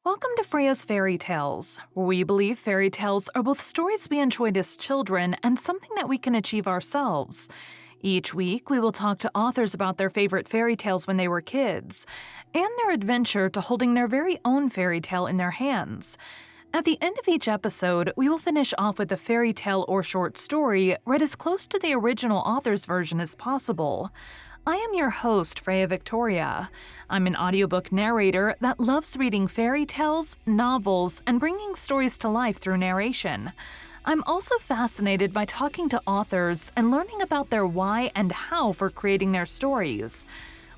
Welcome to Freya's Fairy Tales, where we believe fairy tales are both stories we enjoyed as children and something that we can achieve ourselves. Each week, we will talk to authors about their favorite fairy tales when they were kids, and their adventure to holding their very own fairy tale in their hands. At the end of each episode, we will finish off with a fairy tale or short story read as close to the original author's version as possible. I am your host, Freya Victoria. I'm an audiobook narrator that loves reading fairy tales, novels, and bringing stories to life through narration. I'm also fascinated by talking to authors and learning about their why and how for creating their stories.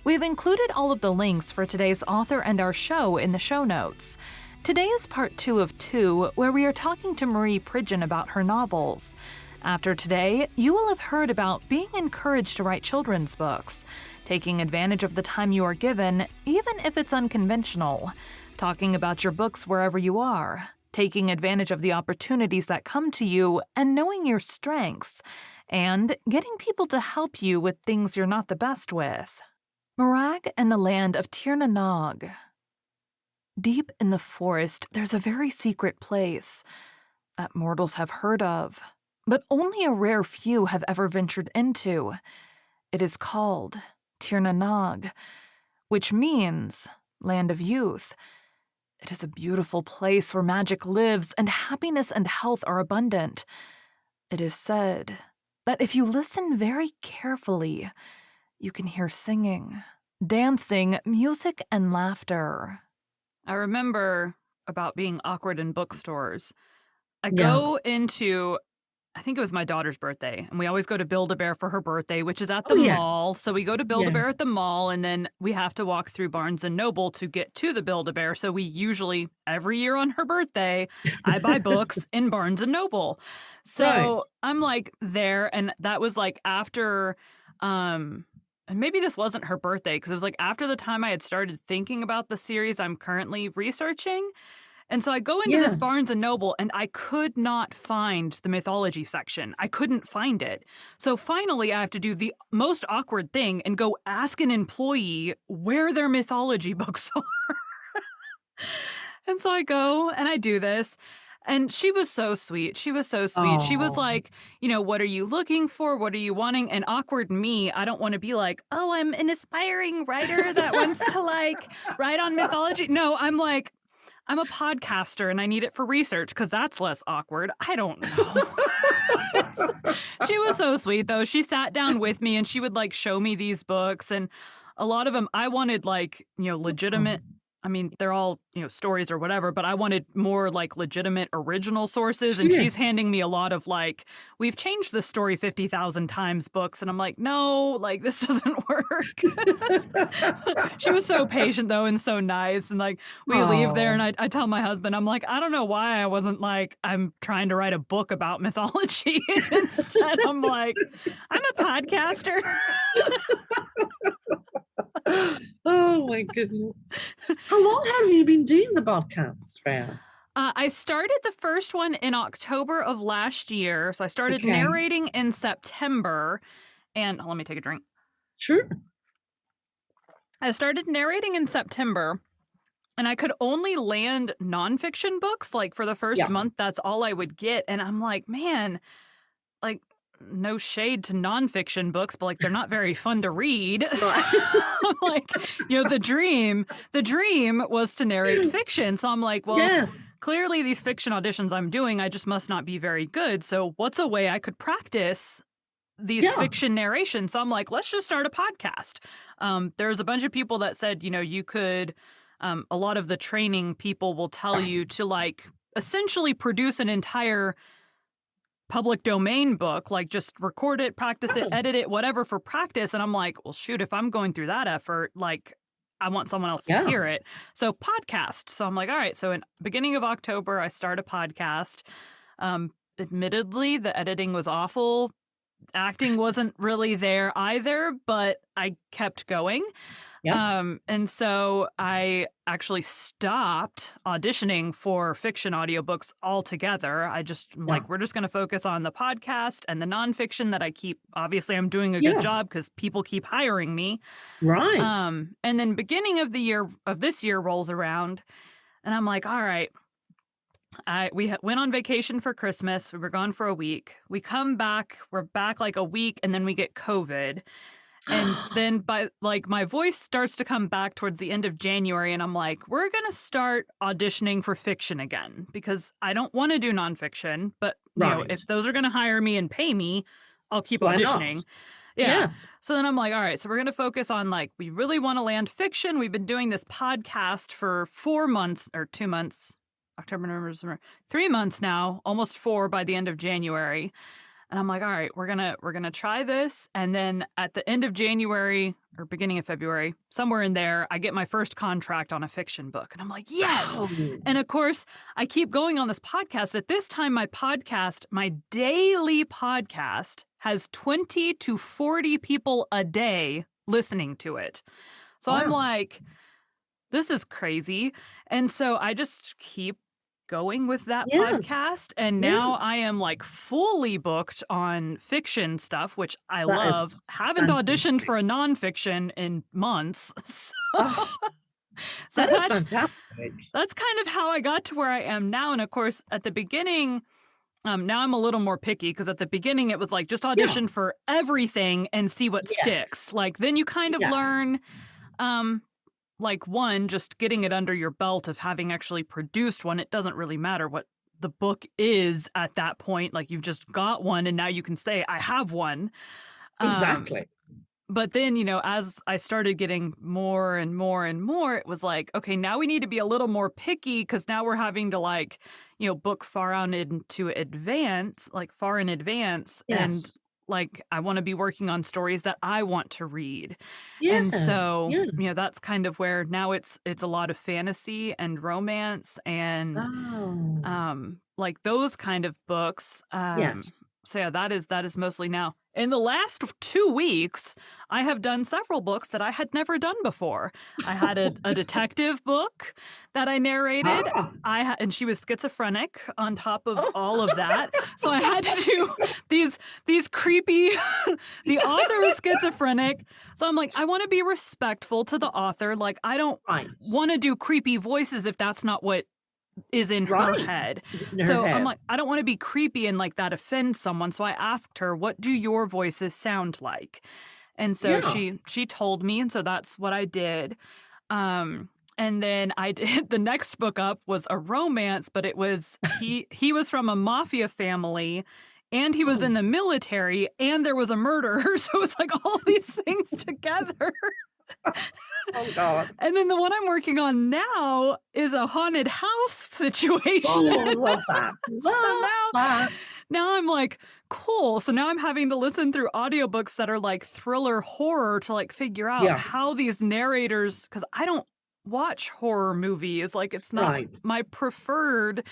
We've included all of the links for today's author and our show in the show notes. Today is part 2 of 2, where we are talking to Pridgen about her novels. After today, you will have heard about being encouraged to write children's books, taking advantage of the time you are given, even if it's unconventional, talking about your books wherever you are, taking advantage of the opportunities that come to you and knowing your strengths, and getting people to help you with things you're not the best with. Morag and the land of Tir na Nog. Deep in the forest, there's a very secret place that mortals have heard of, but only a rare few have ever ventured into. It is called Tir na Nog, which means Land of Youth. It is a beautiful place where magic lives and happiness and health are abundant. It is said that if you listen very carefully, you can hear singing, dancing, music, and laughter. I remember about being awkward in bookstores. I go into, I think it was my daughter's birthday, and we always go to Build-A-Bear for her birthday, which is at the mall. So we go to Build-A-Bear at the mall, and then we have to walk through Barnes & Noble to get to the Build-A-Bear. So we usually, every year on her birthday, I buy books in Barnes & Noble. So I'm like there, and that was like after, and maybe this wasn't her birthday, because it was like after the time I had started thinking about the series I'm currently researching. And so I go into this Barnes & Noble, and I could not find the mythology section. I couldn't find it. So finally, I have to do the most awkward thing and go ask an employee where their mythology books are. And so I go and I do this. And she was so sweet. She was so sweet. She was like, what are you looking for? What are you wanting? And awkward me, I don't want to be like, oh, I'm an aspiring writer that wants to write on mythology. No, I'm like, I'm a podcaster and I need it for research because that's less awkward. I don't know. She was so sweet, though. She sat down with me and she would show me these books, and a lot of them I wanted legitimate. I mean, they're all, stories or whatever, but I wanted more legitimate original sources. And she's handing me a lot of we've changed this story 50,000 times books. And I'm like, no, this doesn't work. She was so patient, though, and so nice. And we leave there and I tell my husband, I'm like, I don't know why I wasn't I'm trying to write a book about mythology. Instead, I'm like, I'm a podcaster. Oh my goodness. How long have you been doing the podcasts, Freya? I started the first one in October of last year. So I started narrating in September. And let me take a drink. Sure. I started narrating in September, and I could only land nonfiction books. For the first month, that's all I would get. And I'm like, man, no shade to nonfiction books, but they're not very fun to read. Right. The dream was to narrate fiction. So I'm like, well, clearly these fiction auditions I'm doing, I just must not be very good. So what's a way I could practice these fiction narrations? So I'm like, let's just start a podcast. There's a bunch of people that said, you could, a lot of the training people will tell you to essentially produce an entire public domain book, just record it, practice it, edit it, whatever for practice. And I'm like, well, shoot, if I'm going through that effort, I want someone else to hear it. So podcast. So I'm like, all right. So in beginning of October, I start a podcast. Admittedly, the editing was awful. Acting wasn't really there either, but I kept going. And so I actually stopped auditioning for fiction audiobooks altogether. I just we're just going to focus on the podcast and the nonfiction that I keep. Obviously, I'm doing a good job because people keep hiring me. Right. And then beginning of the year of this year rolls around. And I'm like, all right. We went on vacation for Christmas. We were gone for a week. We come back. We're back like a week, and then we get COVID. And then by like my voice starts to come back towards the end of January, and I'm like, we're gonna start auditioning for fiction again because I don't want to do nonfiction, but Right. if those are gonna hire me and pay me, I'll keep Why not? auditioning. Yeah. Yes. So then I'm like, all right, so we're gonna focus on like we really want to land fiction. We've been doing this podcast for 4 months or 2 months. October, November, December, 3 months now, almost four by the end of January. And I'm like, all right, we're gonna try this. And then at the end of January or beginning of February, somewhere in there, I get my first contract on a fiction book. And I'm like, yes. Oh, And of course, I keep going on this podcast. At this time, my daily podcast has 20 to 40 people a day listening to it. So I'm wow. like, this is crazy. And so I just keep going with that Yes. podcast. And now Yes. I am like fully booked on fiction stuff, which I That is love. Haven't auditioned fantastic. for a nonfiction in months. Oh, So that is that's fantastic. that's kind of how I got to where I am now. And of course, at the beginning, now I'm a little more picky because at the beginning it was like just Yeah. audition for everything and see what Yes. sticks. Like then you kind of Yes. learn um like one, just getting it under your belt of having actually produced one. It doesn't really matter what the book is at that point. Like you've just got one and now you can say, I have one. Um, Exactly. but then, as I started getting more and more and more, it was like, okay, now we need to be a little more picky because now we're having to like, book far out into advance, like far in advance. And Yes. like, I want to be working on stories that I want to read. And Yeah. so, Yeah. that's kind of where now it's a lot of fantasy and romance and Oh, like those kind of books. yes. So yeah, that is mostly now. In the last 2 weeks, I have done several books that I had never done before. I had a detective book that I narrated. Ah. And she was schizophrenic on top of Oh. all of that. So I had to do these creepy the author was schizophrenic. So I'm like, I want to be respectful to the author. Like I don't Right. want to do creepy voices if that's not what is in her Right. head. In her So I'm head. like, I don't want to be creepy and like that offends someone. So I asked her, what do your voices sound like? And so Yeah. she told me, and so that's what I did. And then I did the next book up was a romance, but it was he was from a mafia family and he was Oh. in the military and there was a murder. So it was like all these things together. Oh God. And then the one I'm working on now is a haunted house situation. Oh, I love that. So Love that. now I'm like, cool. So now I'm having to listen through audiobooks that are like thriller horror to like figure out Yeah. how these narrators, because I don't watch horror movies. Like it's not Right. my preferred.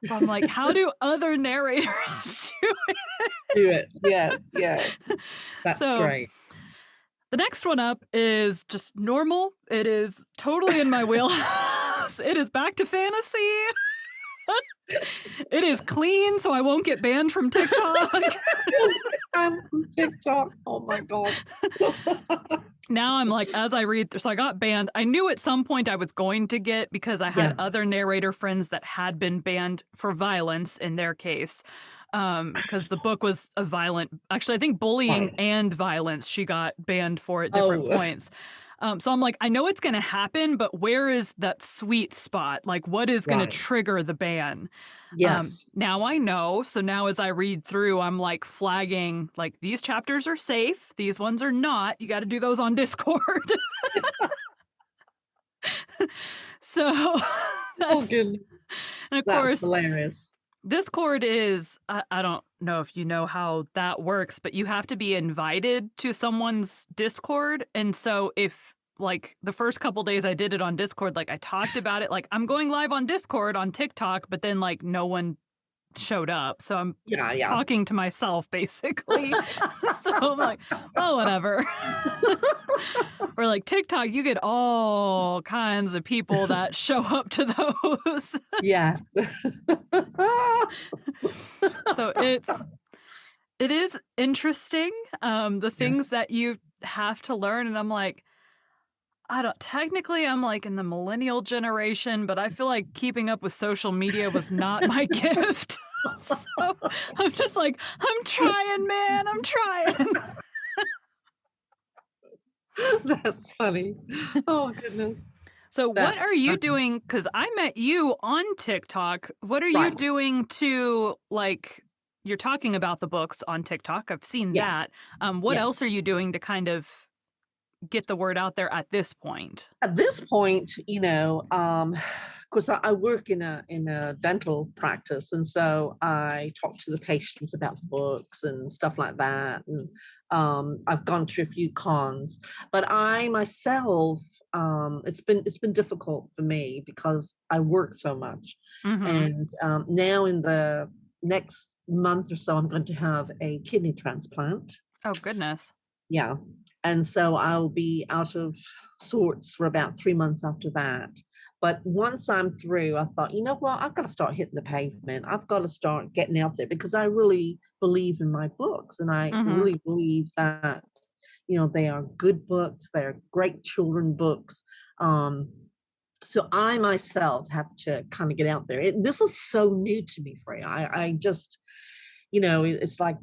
So I'm like, how do other narrators do it? Do it. Yes. Yes. That's So great. the next one up is just normal. It is totally in my wheelhouse. It is back to fantasy. It is clean, so I won't get banned from TikTok. And from TikTok. Oh my God. Now I'm like, as I read, so I got banned. I knew at some point I was going to get because I had Yeah. other narrator friends that had been banned for violence in their case. Because the book was a violent, actually, I think bullying Right. and violence she got banned for at different Oh. points. So I'm like, I know it's going to happen, but where is that sweet spot? Like, what is going to Right. trigger the ban? Yes. Now I know. So now as I read through, I'm like flagging, like, these chapters are safe. These ones are not. You got to do those on Discord. So Oh that's, goodness. and of That's course, hilarious. Discord is, I don't know if you know how that works, but you have to be invited to someone's Discord. And so if like the first couple days I did it on Discord, like I talked about it, like I'm going live on Discord on TikTok, but then like no one showed up. So I'm Yeah. Yeah. talking to myself basically. So I'm like, well, whatever. Or like TikTok, you get all kinds of people that show up to those. Yes. So it is interesting, the Yes. things that you have to learn, and I'm like, I don't technically, I'm, like, in the millennial generation, but I feel like keeping up with social media was not my gift. So, I'm just like, "I'm trying, man, I'm trying." That's funny. Oh, goodness. So, what That's are you funny. doing? Because I met you on TikTok. What are you Right. doing to, like you're talking about the books on TikTok, I've seen that. Yes. What Yes. else are you doing to kind of get the word out there at this point? At this point, because I work in a dental practice, and so I talk to the patients about the books and stuff like that. And I've gone to a few cons, but I myself, it's been difficult for me because I work so much, Mhm. and now in the next month or so, I'm going to have a kidney transplant. Oh, goodness. Yeah. And so I'll be out of sorts for about 3 months after that. But once I'm through, I thought, you know what? I've got to start hitting the pavement. I've got to start getting out there because I really believe in my books. And I Mhm. really believe that, they are good books. They're great children books. Um, so I myself have to kind of get out there. This is so new to me, Freya. I just, it's like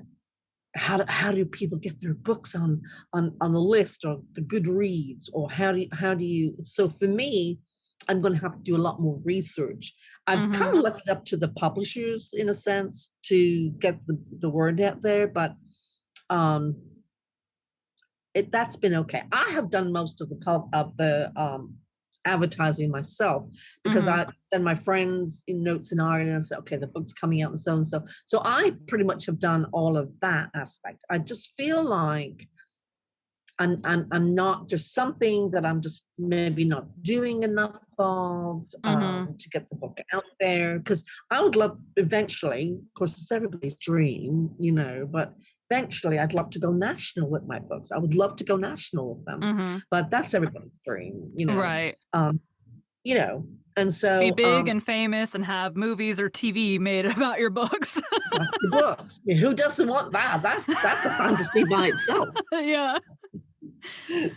how do people get their books on the list or the Goodreads, or how do you so for me, I'm going to have to do a lot more research. I've kind Mhm. of left it up to the publishers in a sense to get the word out there, but um that's been okay. I have done most of the advertising myself because Mhm. I send my friends in notes in Ireland and say, okay, the book's coming out and so and so. So I pretty much have done all of that aspect. I just feel like I'm not, there's something that I'm just maybe not doing enough of Mhm. to get the book out there. Because I would love eventually, of course, it's everybody's dream, but eventually I'd love to go national with my books. I would love to go national with them, Mhm. but that's everybody's dream. Right. Um, you know, and Be so big and famous and have movies or TV made about your books. that's the books. Yeah, who doesn't want that? That's a fantasy by itself. Yeah.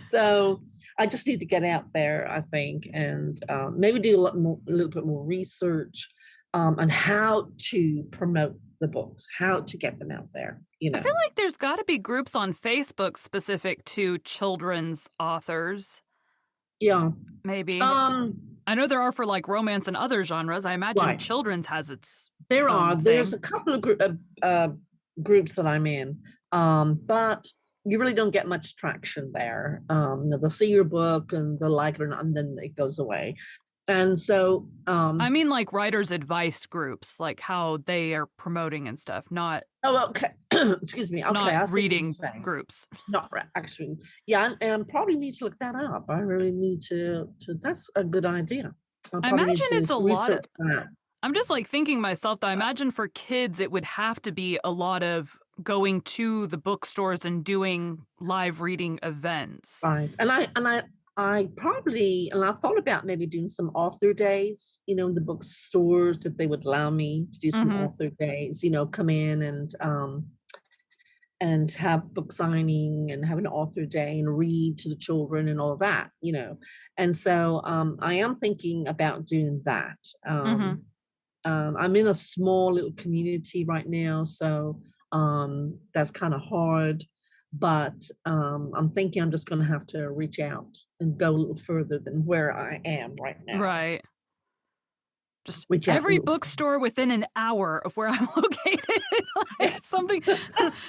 So I just need to get out there, I think, and maybe do a little bit more research on how to promote the books, how to get them out there. I feel like there's gotta be groups on Facebook specific to children's authors, Yeah. maybe. Um, I know there are for, like, romance and other genres. I imagine right. children's has its There own are. There's thing. a couple of groups that I'm in, but you really don't get much traction there. They'll see your book and they'll like it or not, and then it goes away. And so, I mean, like, writers' advice groups, like, how they are promoting and stuff, not oh, okay. Excuse me. Okay, not I see what you're reading saying. groups. Not actually. Yeah, and probably need to look that up. I really need to. That's a good idea. I I probably need imagine to it's a lot of research that. I'm just, like, thinking myself that I imagine for kids, it would have to be a lot of going to the bookstores and doing live reading events. Right. And I probably and I thought about maybe doing some author days, in the bookstores if they would allow me to do some Mhm. author days, come in and have book signing and have an author day and read to the children and all that. And so I am thinking about doing that. Mhm. I'm in a small little community right now, so that's kind of hard. But I'm thinking I'm just going to have to reach out and go a little further than where I am right now. Right. Just Reach out a every little. bookstore within an hour of where I'm located, like, Yeah,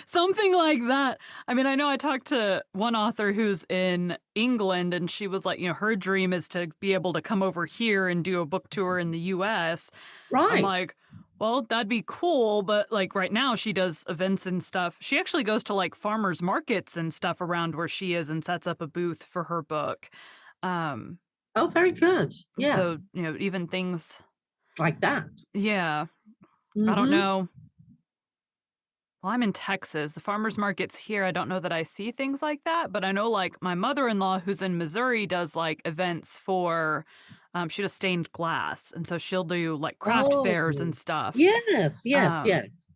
something like that. I mean, I know I talked to one author who's in England, and she was like, her dream is to be able to come over here and do a book tour in the US. I'm right. like, "Well, that'd be cool," but, like, right now she does events and stuff. She actually goes to, like, farmers markets and stuff around where she is and sets up a booth for her book. Um, Oh, very good. Yeah, so, even things like that. yeah. I don't Mm-hmm. know. Well, I'm in Texas. The farmers markets here, I don't know that I see things like that, but I know, like, my mother-in-law who's in Missouri does, like, events for she does stained glass, and so she'll do, like, craft Oh, fairs and stuff. yes, yes, Um, yes.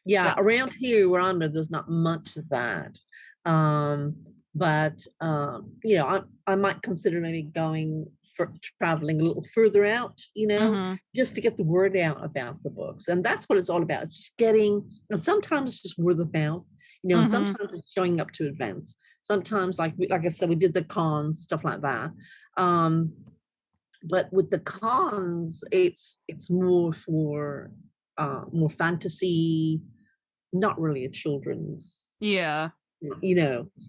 Yeah, but around here where I'm at, there's not much of that. Um, But, I might consider maybe going for traveling a little further out, Mhm. just to get the word out about the books, and that's what it's all about. It's just getting and sometimes it's just word of mouth, and Mhm. sometimes it's showing up to events. Sometimes, like I said, we did the cons, stuff like that. Um, but with the cons, it's more for, more fantasy, not really a children's Yeah.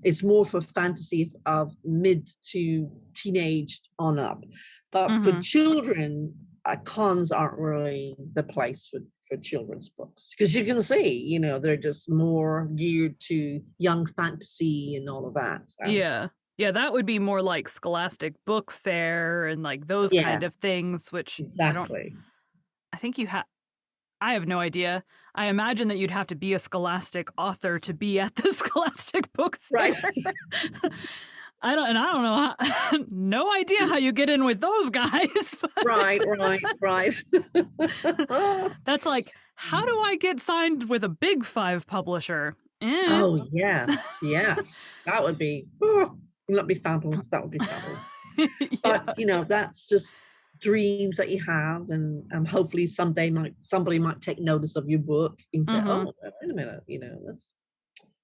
it's more for fantasy of mid to teenage on up. But for Mhm. children, cons aren't really the place for children's books because you can see, they're just more geared to young fantasy and all of that. So, Yeah. Yeah, that would be more like Scholastic Book Fair and, like, those yeah, kind of things, which exactly. I think I have no idea. I imagine that you'd have to be a Scholastic author to be at the Scholastic Book Right, Fair. I don't know how no idea how you get in with those guys, right, but right, right. that's like, "How do I get signed with a Big 5 publisher?" Eh. Oh, yes, yes. That would be, that'd be fabulous. That would be fabulous. But, Yeah. that's just dreams that you have, and, hopefully someday somebody might take notice of your book and say, Mhm. "Oh, wait a minute,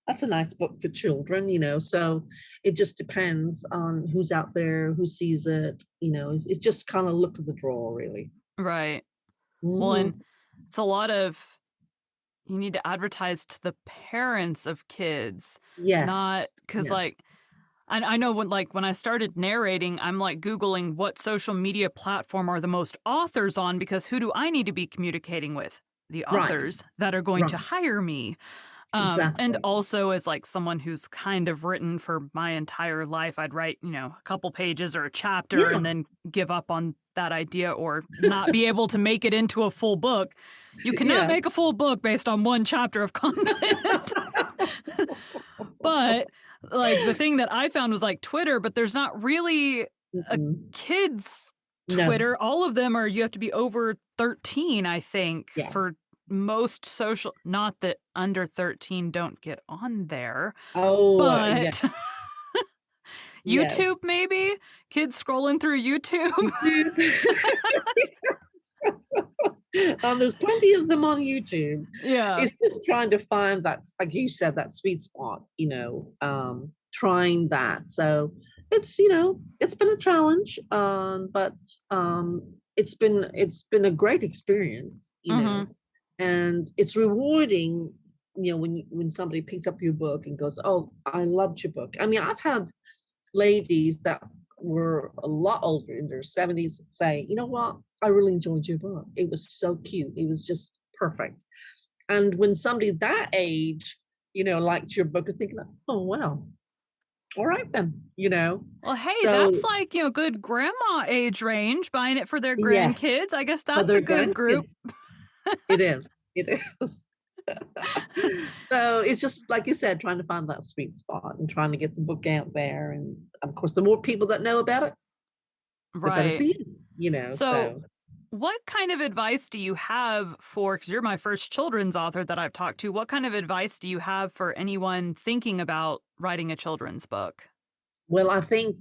that's a nice book for children," so it just depends on who's out there, who sees it, it's just kinda look at the draw, really. Right. Well, and Mhm. it's a lot of you need to advertise to the parents of kids, not Yes, because yes. like, I know when I started narrating, I'm, like, Googling what social media platform are the most authors on because who do I need to be communicating with? The Right, authors that are going to right, hire me. And exactly. also as, like, someone who's kind of written for my entire life, I'd write, a couple pages or a chapter Yeah. and then give up on that idea or not be able to make it into a full book. You cannot Yeah. make a full book based on one chapter of content. But, like, the thing that I found was, like, Twitter, but there's not really a Mm-mm. kids No. Twitter. All of them are you have to be over 13, I think, Yeah. for most social not that under 13 don't get on there, Oh, yeah. but YouTube Yes. maybe? Kids scrolling through YouTube? YouTube. There's plenty of them on YouTube. Yeah. It's just trying to find that, like you said, that sweet spot, trying that. So it's been a challenge, but it's been a great experience, Mhm. and it's rewarding, when somebody picks up your book and goes, "Oh, I loved your book." I mean, I've had ladies that were a lot older in their 70s say, "You know what? I really enjoyed your book. It was so cute. It was just perfect." And when somebody that age, liked your book, you're thinking, "Oh, wow. All right then," Well, hey, that's So, like, good grandma age range, buying it for their yes, grandkids. I guess for that's a their good group. grandkids. It is. It is. So it's just like you said, trying to find that sweet spot and trying to get the book out there. And of course, the more people that know about it, the better for Right. you, So, so what kind of advice do you have for because you're my first children's author that I've talked to, what kind of advice do you have for anyone thinking about writing a children's book? well, I think,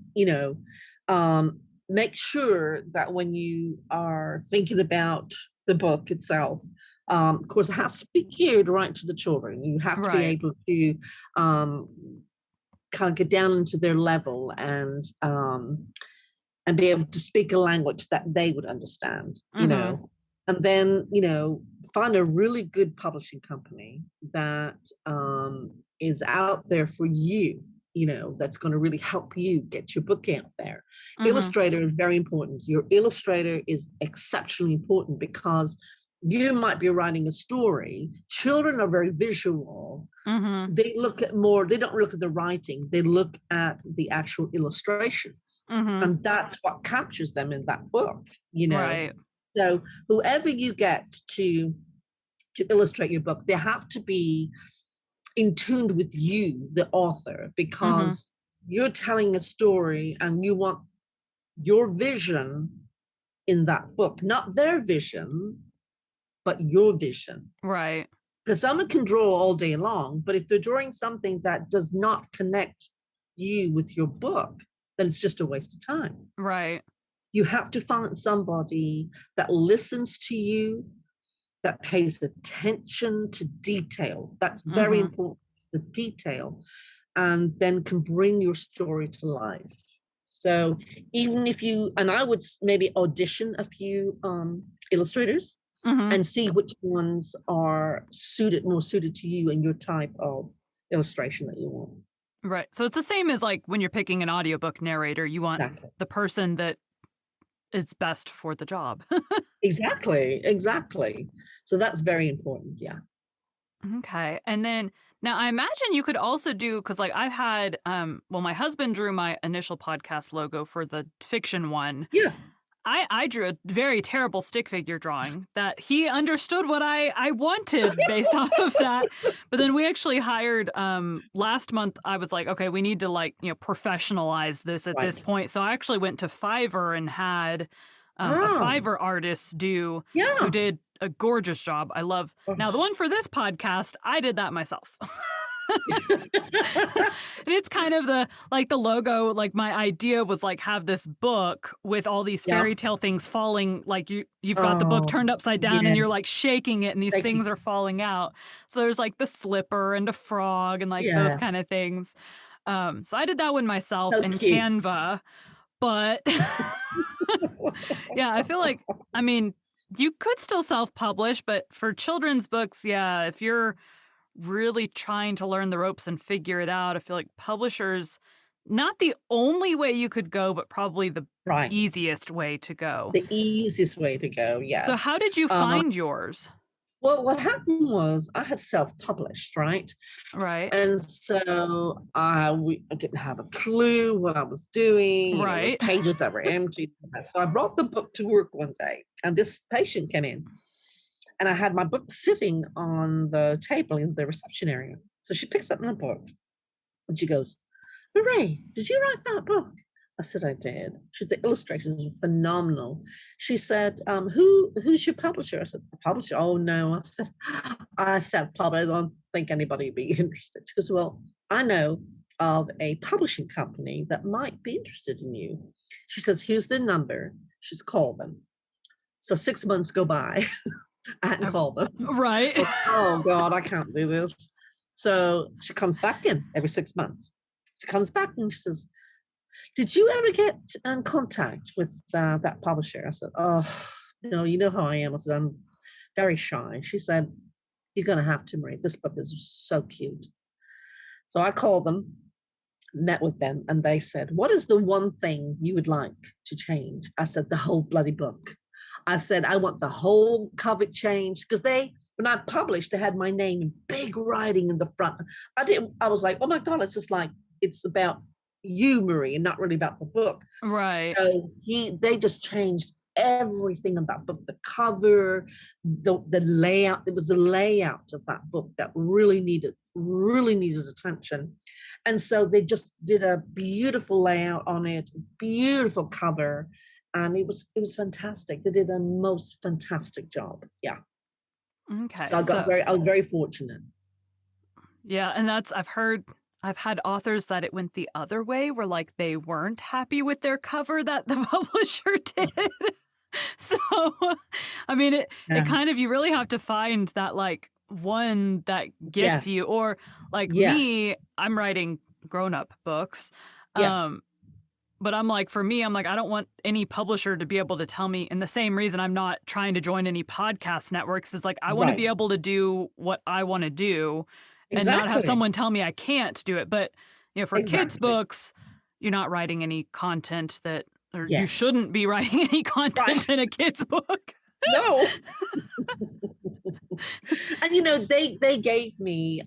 make sure that when you are thinking about the book itself, of course, it has to be geared right to the children. You have to be Right. able to kind of get down into their level and be able to speak a language that they would understand. Mhm. And then, find a really good publishing company that is out there for you, that's going to really help you get your book out there. Mhm. Illustrator is very important. Your illustrator is exceptionally important because you might be writing a story. Children are very visual. Mhm. They don't look at the writing, they look at the actual illustrations, Mhm. and that's what captures them in that book. Right. So whoever you get to illustrate your book, they have to be in tune with you, the author, Mhm. because you're telling a story and you want your vision in that book, not their vision, but your vision. Right. Because someone can draw all day long, but if they're drawing something that does not connect you with your book, then it's just a waste of time. Right. You have to find somebody that listens to you, that pays attention to detail. That's very Mhm. important, the detail, and then can bring your story to life. So even if you, and I would maybe audition a few illustrators Mhm. and see which ones are more suited to you and your type of illustration that you want. Right. So it's the same as like when you're picking an audiobook narrator, you want Exactly. the person that is best for the job. Exactly. Exactly. So that's very important. Yeah. Okay. And then now I imagine you could also do because like I've had well, my husband drew my initial podcast logo for the fiction one. Yeah. I drew a very terrible stick figure drawing that he understood what I wanted based off of that. But then we actually hired last month I was like, okay, we need to like, professionalize this at this Right. point. So I actually went to Fiverr and had a Oh, Fiverr artist do who yeah. did a gorgeous job. I love now the Oh. one for this podcast, I did that myself. And it's kind of the like the logo, like my idea was like have this book with all these Yeah. fairy tale things falling like you've got the book Oh, turned upside down and you're yes. like shaking it and these Thank you. things are falling out. So there's like the slipper and a frog and like those kind Yes. of things. So I did that one myself So in cute. Canva, but yeah, I feel like I mean, you could still self-publish, but for children's books, yeah, if you're really trying to learn the ropes and figure it out. I feel like publishers not the only way you could go, but probably the Right. easiest way to go. The easiest way to go, So yes. how did you Um, find yours? well, what happened was I had self-published, right? Right. And so I didn't have a clue what I was doing. It was Right. pages that were empty. So I brought the book to work one day, and this patient came in, and I had my book sitting on the table in the reception area. So she picks up my book, and she goes, "Hooray, did you write that book?" I said, "I did." She said, "The illustrations are phenomenal." She said, who's your publisher?" I said, "The publisher." "Oh, no." I said, "Probably I don't think anybody would be interested." She goes, "Well, I know of a publishing company that might be interested in you." She says, "Here's their number." She's called them. So 6 months go by. I hadn't Uh, called them. right. Oh God, I can't do this. So she comes back in every 6 months. She comes back and she says, "Did you ever get in contact with that publisher?" I said, "Oh, no, you know how I am." I said, "I'm very shy." She said, "You're going to have to, Marie. This book is so cute." So I called them, met with them, and they said, "What is the one thing you would like to change?" I said, "The whole bloody book." I said, "I want the whole cover changed." Because when I published, they had my name in big writing in the front. I was like, "Oh my God, it's just like, it's about you, Marie, and not really about the book." Right. So they just changed everything in that book, the cover, the layout. It was the layout of that book that really needed attention. And so they just did a beautiful layout on it, beautiful cover, and it was fantastic. They did a most fantastic job. Yeah. Okay. So So I was very fortunate. yeah, and that's I've had authors that it went the other way where like they weren't happy with their cover that the publisher did. So, I mean, it Yeah. kind of you really have to find that, like, one that gets you Yes. or, like, Yes. me, I'm writing grown-up books, Yes. um, but I'm like for me, I'm like, I don't want any publisher to be able to tell me and the same reason I'm not trying to join any podcast networks is, like, I wanna be Right. able to do what I wanna do and not have Exactly. someone tell me I can't do it, but, for kids' Exactly. books, you're not writing any content that or you Yes. shouldn't be writing any Right. content in a kid's book. No. And they gave me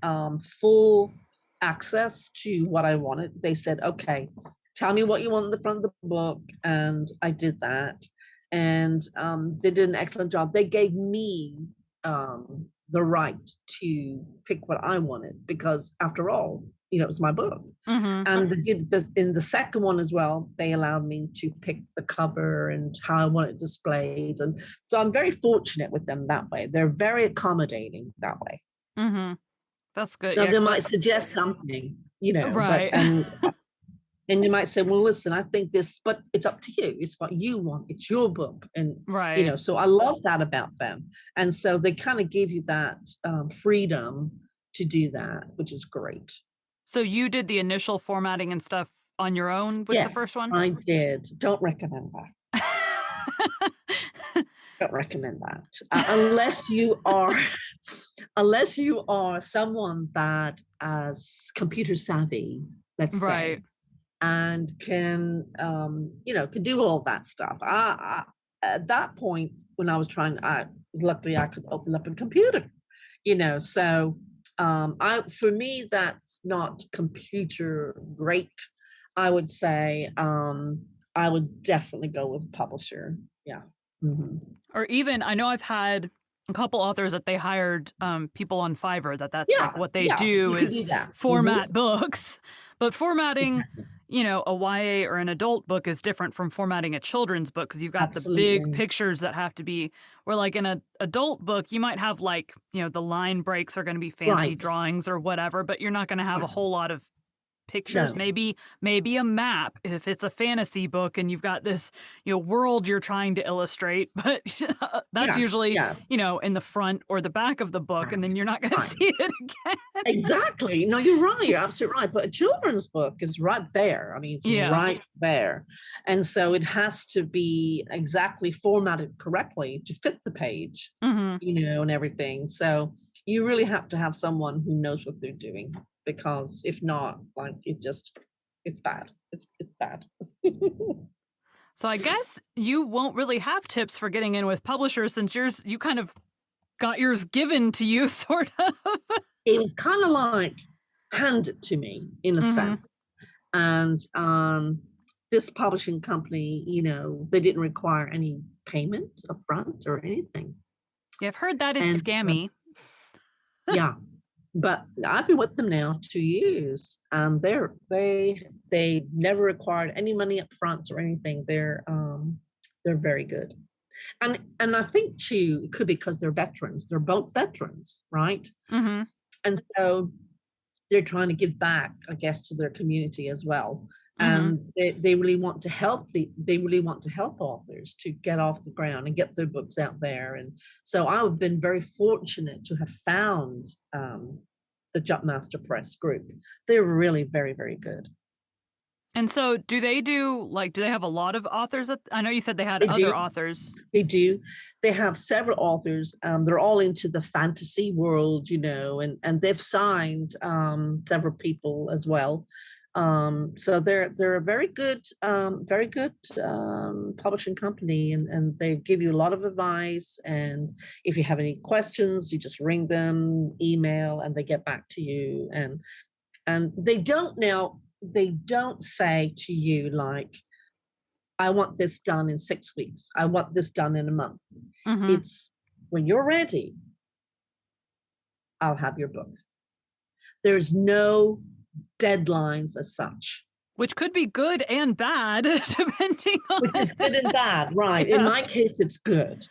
full access to what I wanted. They said, "Okay, tell me what you want in the front of the book," and I did that. And they did an excellent job. They gave me the right to pick what I wanted because, after all, it was my book. Mhm. And they did this in the second one as well. They allowed me to pick the cover and how I want it displayed. And so I'm very fortunate with them that way. They're very accommodating that way. Mhm. That's good. Now Yeah, they 'cause might that's suggest something, but right. And you might say, well, listen, I think this, but it's up to you. It's what you want. It's your book. And, Right. so I love that about them. And so they kind of give you that freedom to do that, which is great. So you did the initial formatting and stuff on your own with the Yes, first one? I did. Don't recommend that. Don't recommend that. Unless you are unless you are someone that is computer savvy, let's say, Right. and can can do all that stuff. At that point when I was trying, I luckily I could open up a computer, so I for me that's not computer great. I would say I would definitely go with publisher. Yeah. Mhm. Or even I know I've had a couple authors that they hired, people on Fiverr that's, like, Yeah, what they yeah, do you could is do that. Mhm. format books, but formatting, Exactly. a YA or an adult book is different from formatting a children's book because 'cause you've got the big Absolutely. pictures that have to be where, like, in an adult book, you might have, like, the line breaks are gonna be fancy Right. drawings or whatever, but you're not gonna have a Right. whole lot of pictures, No. maybe a map if it's a fantasy book and you've got this, world you're trying to illustrate, but that's Yes, usually, yes. in the front or the back of the book, and Right, then you're not gonna right. see it again. Exactly. No, you're right. You're absolutely right. But a children's book is right there. I mean, it's Yeah. right there. And so it has to be exactly formatted correctly to fit the page, Mhm. and everything. So you really have to have someone who knows what they're doing because if not, like it's bad. It's bad. So I guess you won't really have tips for getting in with publishers since you kind of got yours given to you sort of. It was kind of like handed to me in a Mhm. sense. And this publishing company, they didn't require any payment upfront or anything. Yeah, I've heard that is And so, scammy. yeah, but I've been with them now 2 years, and they never required any money up front or anything. They're very good. And I think too, it could be because they're veterans. They're both veterans, right? Mhm. And so they're trying to give back, I guess, to their community as well. Mhm. And they really want to help they really want to help authors to get off the ground and get their books out there. And so I've been very fortunate to have found the Jumpmaster Press group. They're really very, very good. And so do they have a lot of authors that I know you said they had They do. other authors. They do. They have several authors. They're all into the fantasy world, and they've signed several people as well. So they're a very good publishing company, and they give you a lot of advice. And if you have any questions, you just ring them, email, and they get back to you. And they don't say to you like, I want this done in 6 weeks. I want this done in a month. Mhm. It's when you're ready, I'll have your book. There's no deadlines as such, Which could be good and bad depending which on is good and bad, right? In Yeah. my case, it's good.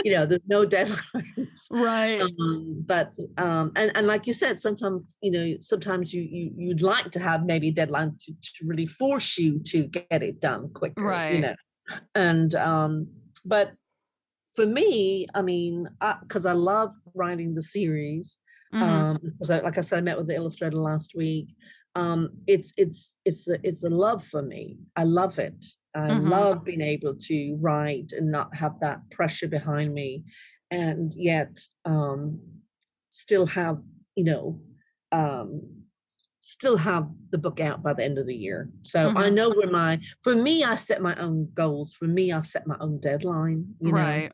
There's no deadlines. Right. And like you said, sometimes you'd like to have maybe a deadline to really force you to get it done quicker, Right. and but for me, I mean, because I love writing the series, Mhm. because like I said, I met with the illustrator last week. It's a love for me. I love it. I Mhm. love being able to write and not have that pressure behind me, and yet still have you know um, still have the book out by the end of the year. So I Mhm. know for me, I set my own goals. For me, I set my own deadline. Right.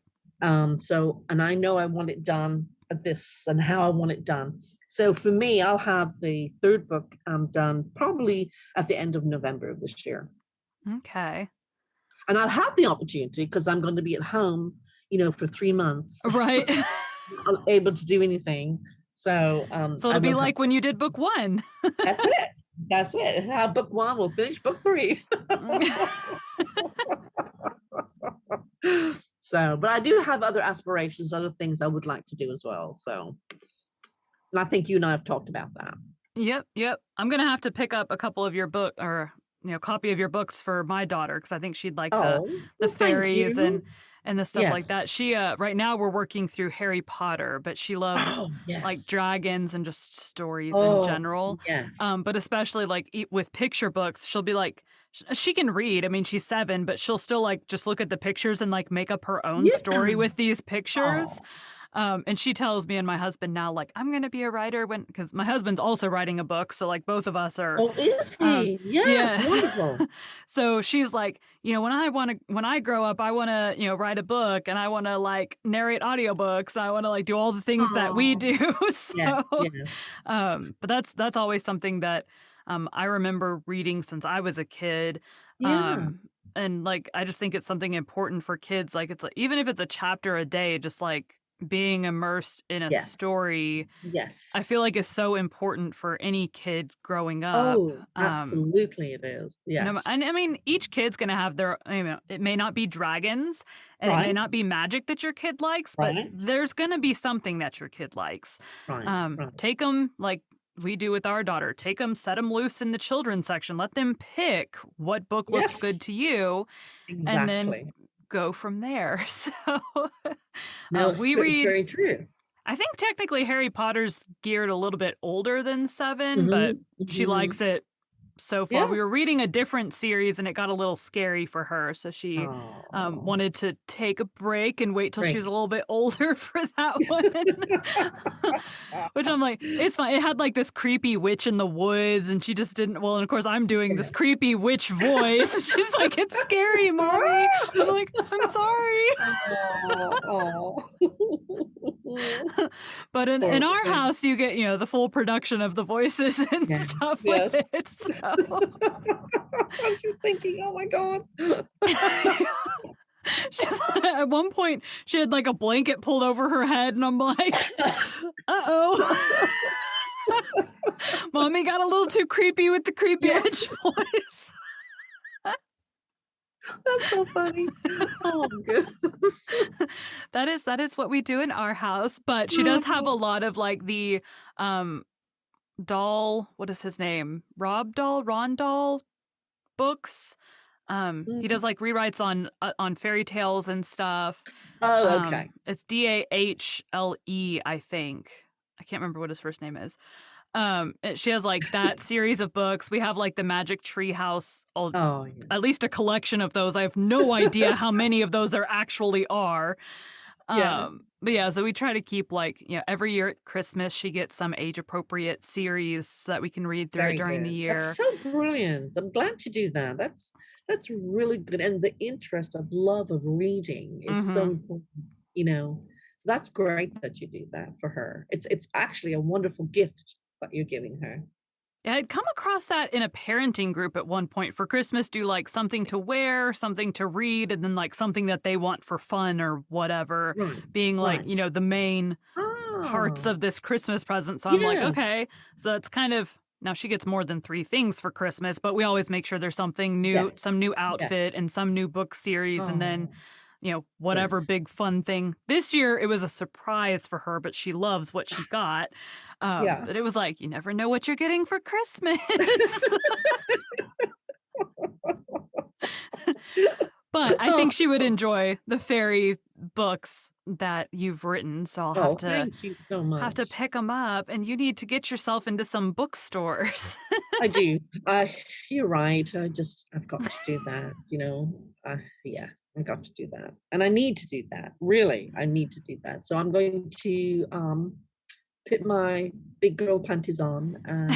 So, and I know I want it done at this and how I want it done. So for me, I'll have the third book done probably at the end of November of this year. Okay. And I'll have the opportunity because I'm going to be at home, for 3 months, Right. able to do anything. So So I it'll be will have. like when you did book 1. That's it. That's it. Book one, we'll finish book three. So, but I do have other aspirations, other things I would like to do as well. So, and I think you and I have talked about that. Yep, yep. I'm gonna have to pick up a couple of your book or, copy of your books for my daughter because I think she'd like Oh, the well, thank fairies you. and the stuff Yes. like that. She, right now we're working through Harry Potter, but she loves, Oh, like, yes. dragons and just stories in Oh, general. yes. But especially, like, with picture books, she'll be like she can read, I mean, she's 7, but she'll still, like, just look at the pictures and, like, make up her own Yeah. story with these pictures. Oh. And she tells me and my husband now, like, "I'm gonna be a writer when," because my husband's also writing a book, so, like, both of us are, Oh, is um he? Yes, yes. wonderful. So she's like, when I grow up, I wanna, write a book and I wanna, like, narrate audiobooks, and I wanna, like, do all the things that we Oh, do." yes, So, yes. but that's always something that, I remember reading since I was a kid, Yeah. um, and, like, I just think it's something important for kids, like, it's like even if it's a chapter a day, just, like, being immersed in a Yes. story, Yes. I feel like is so important for any kid growing up, Oh, absolutely it is. no, Yes. and I mean, each kid's gonna have their, it may not be dragons, and it may Right, not be magic that your kid likes, but right, there's gonna be something that your kid likes. right, right. Take them like we do with our daughter. Take them, set them loose in the children's section. Let them pick what book looks good Yes, to you, and then exactly. go from there. So, No, we it's read very true. I think technically Harry Potter's geared a little bit older than 7, but Mhm, she likes mhm. it so far. Yeah. We were reading a different series and it got a little scary for her, so she, Oh, wanted to take a break and wait till she's a great. little bit older for that one. Which I'm like, "It's fine." It had, like, this creepy witch in the woods, and she just didn't well, and of course, I'm doing this Yeah. creepy witch voice. She's like, "It's scary, mommy." I'm like, "I'm sorry." Oh, oh. But in Poor our thing. house, you get, the full production of the voices and Yes, stuff with yes. it, so She's thinking, "Oh my god." she's at one point, she had, like, a blanket pulled over her head, and I'm like, "Uh-oh." Mommy got a little too creepy with the creepy Yeah, witch voice. that's so funny. Oh goodness. That is what we do in our house, but she does have Oh, a lot of, like, the, um, what is his name? Ron Doll books. He mhm. does, like, rewrites on fairy tales and stuff. Oh, okay. It's Dahle, I think. I can't remember what his first name is. She has, like, that series of books. We have, like, the Magic Tree House, Oh, yeah. at least a collection of those. I have no idea how many of those there actually are. Yeah. But yeah, so we try to keep, like, every year at Christmas, she gets some age appropriate series so that we can read through it Very during the good. That's year. so brilliant. I'm glad to do that. That's really good, and the interest of love of reading is so Mhm. important, you know? So that's great that you do that for her. It's actually a wonderful gift that you're giving her. Yeah, I'd come across that in a parenting group at one point for Christmas, do like something to wear, something to read, and then like something that they want for fun or whatever, Right, being like, right. the main parts Ah, of this Christmas present. So I'm like, yeah. okay, so that's kind of now she gets more than 3 things for Christmas, but we always make sure there's something new, Yes, some new yes. outfit and some new book series, and then, Oh, whatever yes. big fun thing. This year it was a surprise for her, but she loves what she got. Yeah. But it was like, you never know what you're getting for Christmas. But I think she would enjoy the fairy books that you've written, so I'll Oh, thank you so have to much. pick them up, and you need to get yourself into some bookstores. I do. You're right. I've got to do that, you know. Yeah, I got to do that, and I need to do that. Really, I need to do that. So I'm going to put my big girl panties on and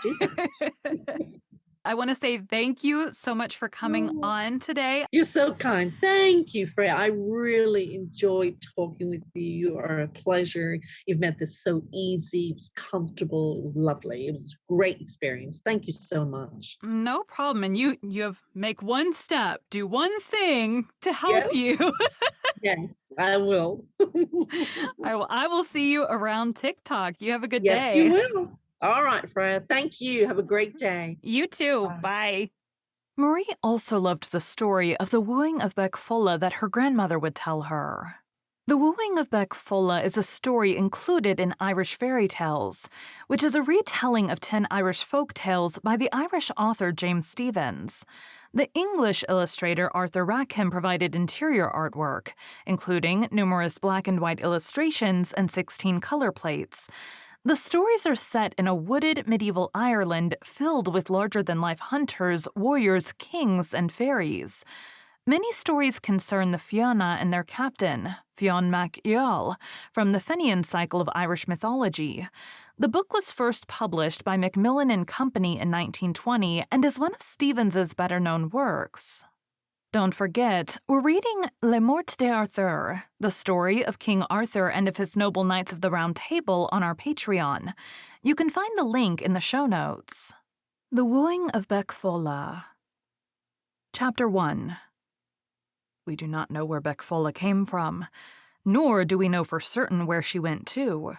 do that. I wanna say thank you so much for coming Oh, on today. you're so kind. Thank you, Freya. I really enjoyed talking with you. You are a pleasure. You've made this so easy. It was comfortable. It was lovely. It was a great experience. Thank you so much. No problem, and you have make one step, do one thing to help Yes, you. yes, I will. I will see you around TikTok. You have a good Yes, you day. will. All right, Freya. Thank you. Have a great day. You too. Bye. Bye. Marie also loved the story of the wooing of Becfola that her grandmother would tell her. The Wooing of Becfola is a story included in Irish fairy tales, which is a retelling of 10 Irish folk tales by the Irish author James Stephens. The English illustrator Arthur Rackham provided interior artwork, including numerous black and white illustrations and 16 color plates. The stories are set in a wooded medieval Ireland filled with larger-than-life hunters, warriors, kings, and fairies. Many stories concern the Fianna and their captain, Fionn mac Iall, from the Fenian cycle of Irish mythology. The book was first published by Macmillan and Company in 1920 and is one of Stephens's better-known works. Don't forget, we're reading Le Morte d'Arthur, the story of King Arthur and of his noble knights of the Round Table on our Patreon. You can find the link in the show notes. The Wooing of Becfola. Chapter 1. We do not know where Becfola came from, nor do we know for certain where she went to.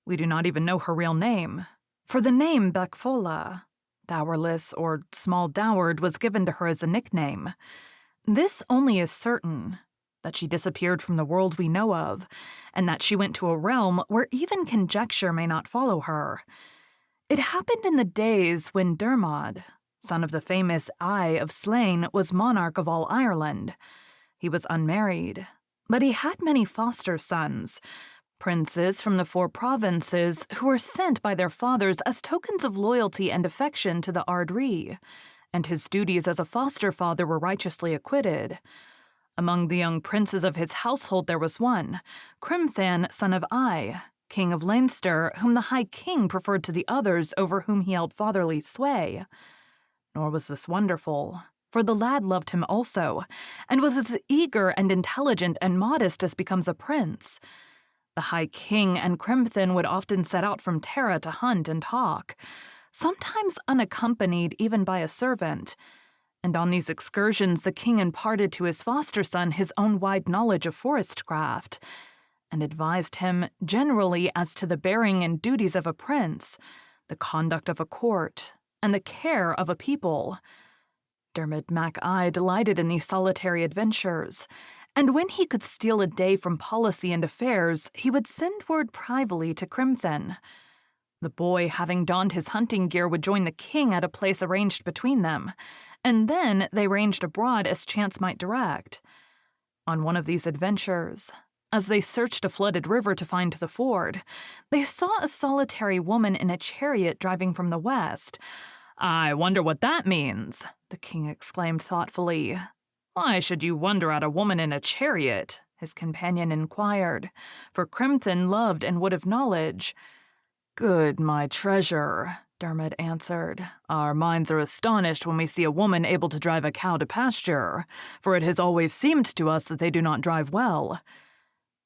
We do not even know her real name, for the name Becfola, dowerless or small dowered, was given to her as a nickname. This only is certain, that she disappeared from the world we know of, and that she went to a realm where even conjecture may not follow her. It happened in the days when Dermod, son of the famous Eye of Slane, was monarch of all Ireland. He was unmarried, but he had many foster sons, princes from the 4 provinces who were sent by their fathers as tokens of loyalty and affection to the Ard Rí, and his duties as a foster father were righteously acquitted. Among the young princes of his household there was one, Crimthan, son of Ai, king of Leinster, whom the High King preferred to the others over whom he held fatherly sway. Nor was this wonderful, for the lad loved him also, and was as eager and intelligent and modest as becomes a prince. The High King and Crimthan would often set out from Tara to hunt and hawk, sometimes unaccompanied even by a servant, and on these excursions the king imparted to his foster son his own wide knowledge of forestcraft, and advised him generally as to the bearing and duties of a prince, the conduct of a court, and the care of a people. Dermot Mac Eye delighted in these solitary adventures, and when he could steal a day from policy and affairs, he would send word privily to Crimthan. The boy, having donned his hunting gear, would join the king at a place arranged between them, and then they ranged abroad as chance might direct. On one of these adventures, as they searched a flooded river to find the ford, they saw a solitary woman in a chariot driving from the west. "I wonder what that means," the king exclaimed thoughtfully. "Why should you wonder at a woman in a chariot?" his companion inquired, for Crimthan loved and would have knowledge. "Good, my treasure," Dermot answered. "Our minds are astonished when we see a woman able to drive a cow to pasture, for it has always seemed to us that they do not drive well."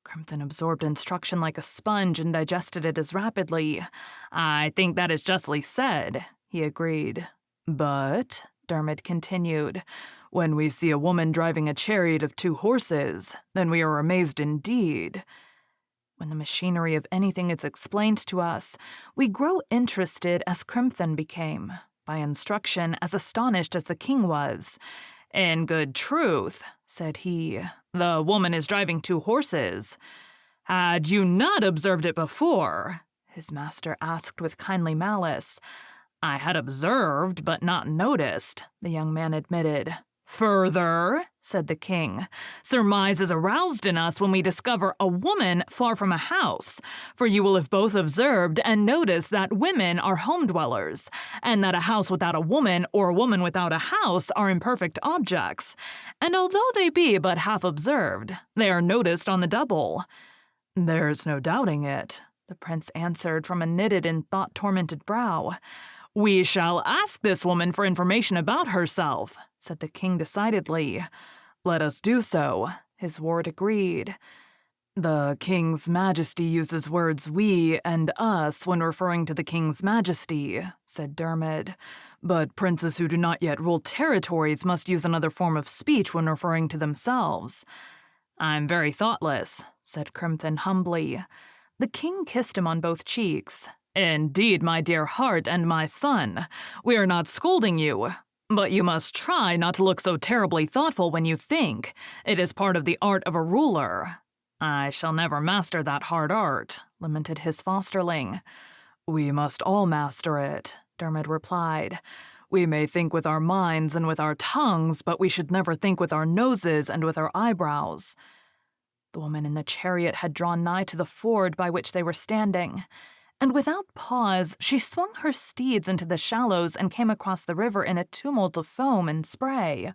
Crimthan absorbed instruction like a sponge and digested it as rapidly. "I think that is justly said," he agreed. "But," Dermot continued, "when we see a woman driving a chariot of 2 horses, then we are amazed indeed. When the machinery of anything is explained to us, we grow interested as Crimthan became, by instruction as astonished as the king was. In good truth," said he, "the woman is driving 2 horses. Had you not observed it before?" his master asked with kindly malice. "I had observed, but not noticed," the young man admitted. "Further," said the king, "surmise is aroused in us when we discover a woman far from a house, for you will have both observed and noticed that women are home dwellers, and that a house without a woman or a woman without a house are imperfect objects, and although they be but half observed, they are noticed on the double." "There's no doubting it," the prince answered from a knitted and thought-tormented brow. "We shall ask this woman for information about herself," said the king decidedly. "Let us do so," his ward agreed. "The King's Majesty uses words we and us when referring to the King's Majesty," said Dermot, "but princes who do not yet rule territories must use another form of speech when referring to themselves." "I'm very thoughtless," said Crimthan humbly. The king kissed him on both cheeks. "Indeed, my dear heart and my son, we are not scolding you, but you must try not to look so terribly thoughtful when you think. It is part of the art of a ruler." I shall never master that hard art, lamented his fosterling. We must all master it, Dermot replied. We may think with our minds and with our tongues, but we should never think with our noses and with our eyebrows. The woman in the chariot had drawn nigh to the ford by which they were standing, and without pause she swung her steeds into the shallows and came across the river in a tumult of foam and spray.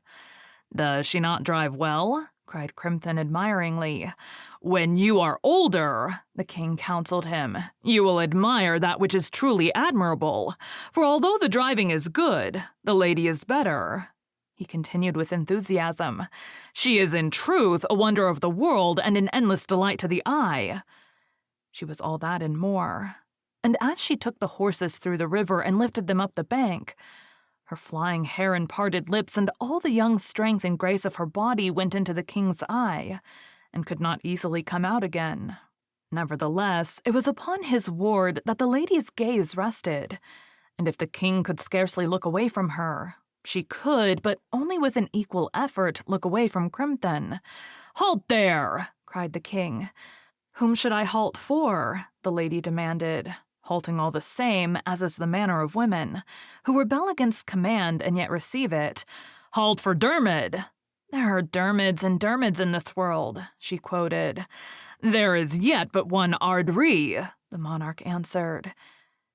Does she not drive well? Cried Crimson admiringly. When you are older, the king counseled him, you will admire that which is truly admirable, for although the driving is good, the lady is better. He continued with enthusiasm. She is in truth a wonder of the world and an endless delight to the eye. She was all that and more. And as she took the horses through the river and lifted them up the bank, her flying hair and parted lips and all the young strength and grace of her body went into the king's eye, and could not easily come out again. Nevertheless, it was upon his ward that the lady's gaze rested, and if the king could scarcely look away from her, she could, but only with an equal effort, look away from Crimson. "Halt there!" cried the king. "Whom should I halt for?" the lady demanded, halting all the same, as is the manner of women, who rebel against command and yet receive it. "Halt for Dermot!" "There are Dermods and Dermods in this world," she quoted. "There is yet but one Ardri," the monarch answered.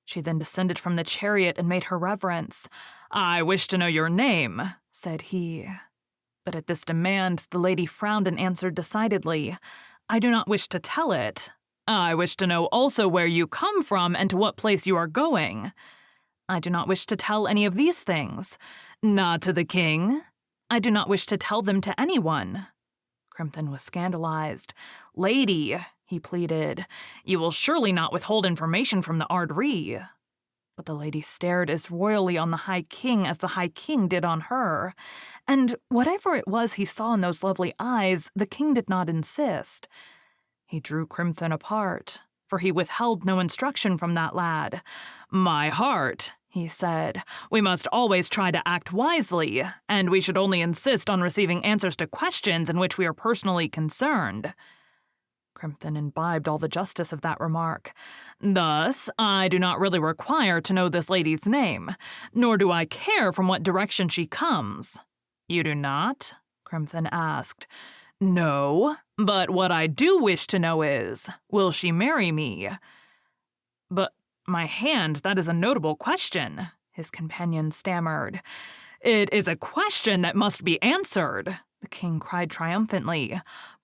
She then descended from the chariot and made her reverence. "I wish to know your name," said he. But at this demand the lady frowned and answered decidedly, "I do not wish to tell it. I wish to know also where you come from and to what place you are going." "I do not wish to tell any of these things." "Not to the king?" "I do not wish to tell them to anyone." Crimson was scandalized. "Lady," he pleaded, "you will surely not withhold information from the Ardri." But the lady stared as royally on the High King as the High King did on her, and whatever it was he saw in those lovely eyes, the king did not insist. He drew Crimson apart, for he withheld no instruction from that lad. "My heart," he said, "we must always try to act wisely, and we should only insist on receiving answers to questions in which we are personally concerned." Crimson imbibed all the justice of that remark. "Thus, I do not really require to know this lady's name, nor do I care from what direction she comes." "You do not?" Crimson asked. "No, but what I do wish to know is, will she marry me?" "But, my hand, that is a notable question," his companion stammered. "It is a question that must be answered," the king cried triumphantly.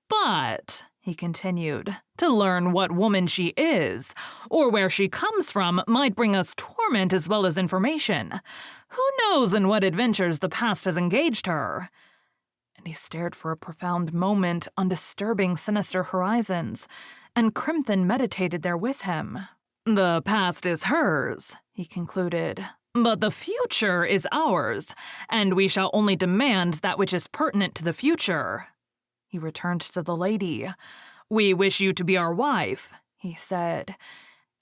"But," he continued, "to learn what woman she is, or where she comes from, might bring us torment as well as information. Who knows in what adventures the past has engaged her?" And he stared for a profound moment on disturbing, sinister horizons, and Crimson meditated there with him. "The past is hers," he concluded, "but the future is ours, and we shall only demand that which is pertinent to the future." He returned to the lady. "We wish you to be our wife," he said,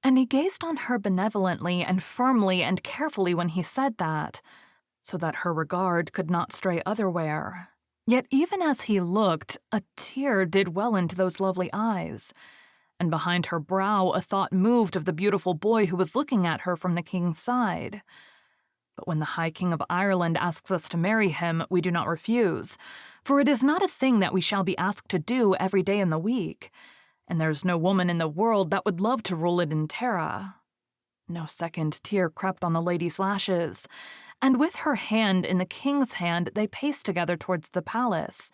and he gazed on her benevolently and firmly and carefully when he said that, so that her regard could not stray otherwhere. Yet even as he looked, a tear did well into those lovely eyes, and behind her brow a thought moved of the beautiful boy who was looking at her from the king's side. But when the High King of Ireland asks us to marry him, we do not refuse, for it is not a thing that we shall be asked to do every day in the week, and there is no woman in the world that would love to rule it in terra. No second tear crept on the lady's lashes, and with her hand in the king's hand they paced together towards the palace,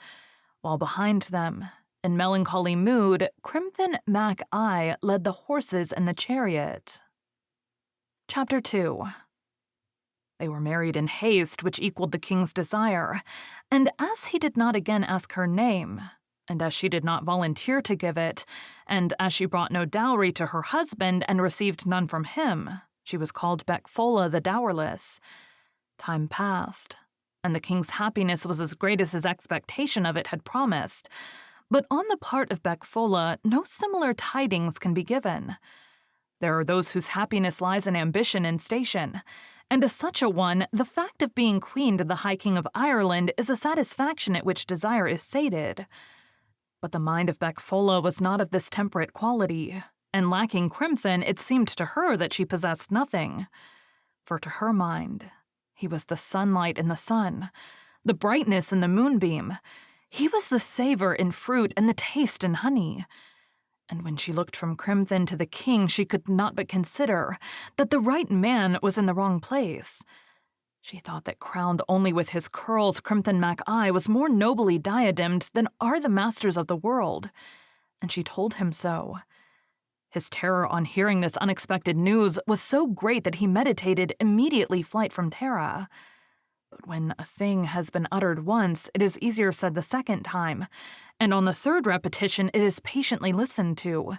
while behind them, in melancholy mood, Crimson Mac Eye led the horses and the chariot. Chapter 2. They were married in haste, which equaled the king's desire, and as he did not again ask her name, and as she did not volunteer to give it, and as she brought no dowry to her husband and received none from him, she was called Becfola the Dowerless. Time passed, and the king's happiness was as great as his expectation of it had promised, but on the part of Becfola no similar tidings can be given. There are those whose happiness lies in ambition and station, and to such a one, the fact of being queen to the High King of Ireland is a satisfaction at which desire is sated. But the mind of Becfola was not of this temperate quality, and lacking crimson, it seemed to her that she possessed nothing. For to her mind, he was the sunlight in the sun, the brightness in the moonbeam. He was the savor in fruit and the taste in honey. And when she looked from crimson to the king, she could not but consider that the right man was in the wrong place. She thought that crowned only with his curls, Crimson Mac Eye was more nobly diademed than are the masters of the world, and she told him so. His terror on hearing this unexpected news was so great that he meditated immediately flight from Terra. But when a thing has been uttered once, it is easier said the second time, and on the third repetition it is patiently listened to.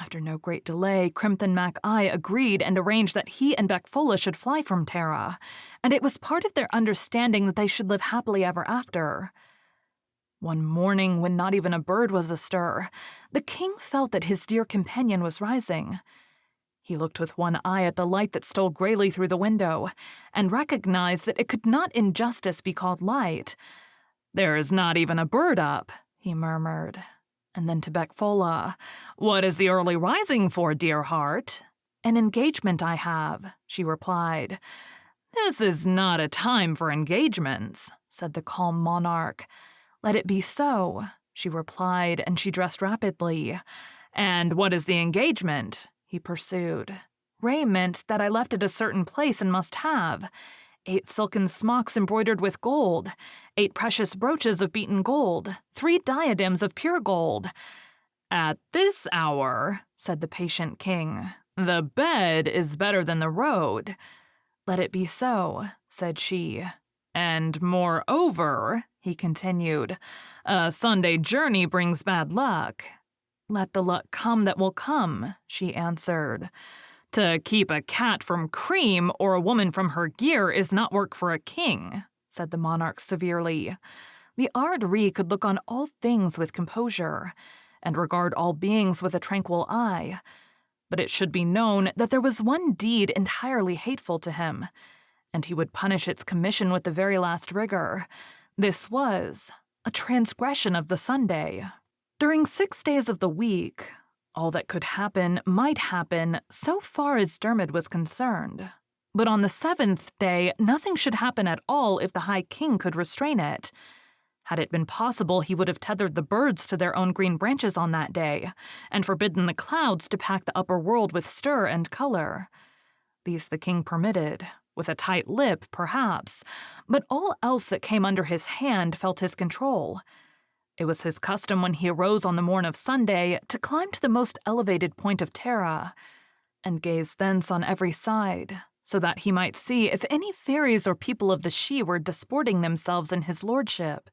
After no great delay, Crimson Mac Eye agreed and arranged that he and Becfola should fly from Terra, and it was part of their understanding that they should live happily ever after. One morning, when not even a bird was astir, the king felt that his dear companion was rising. He looked with one eye at the light that stole grayly through the window, and recognized that it could not in justice be called light. "There is not even a bird up," he murmured. And then to Becfola, "What is the early rising for, dear heart?" "An engagement I have," she replied. "This is not a time for engagements," said the calm monarch. "Let it be so," she replied, and she dressed rapidly. "And what is the engagement?" he pursued. "Raiment that I left at a certain place and must have. 8 silken smocks embroidered with gold, 8 precious brooches of beaten gold, 3 diadems of pure gold." "At this hour," said the patient king, "the bed is better than the road." "Let it be so," said she. "And moreover," he continued, "a Sunday journey brings bad luck." "Let the luck come that will come," she answered. "To keep a cat from cream or a woman from her gear is not work for a king," said the monarch severely. The Ard Righ could look on all things with composure, and regard all beings with a tranquil eye. But it should be known that there was one deed entirely hateful to him, and he would punish its commission with the very last rigor. This was a transgression of the Sunday. During 6 days of the week, all that could happen might happen so far as Dermot was concerned. But on the 7th day, nothing should happen at all if the High King could restrain it. Had it been possible, he would have tethered the birds to their own green branches on that day, and forbidden the clouds to pack the upper world with stir and color. These the king permitted, with a tight lip, perhaps, but all else that came under his hand felt his control. It was his custom when he arose on the morn of Sunday to climb to the most elevated point of Terra, and gaze thence on every side, so that he might see if any fairies or people of the Sidhe were disporting themselves in his lordship.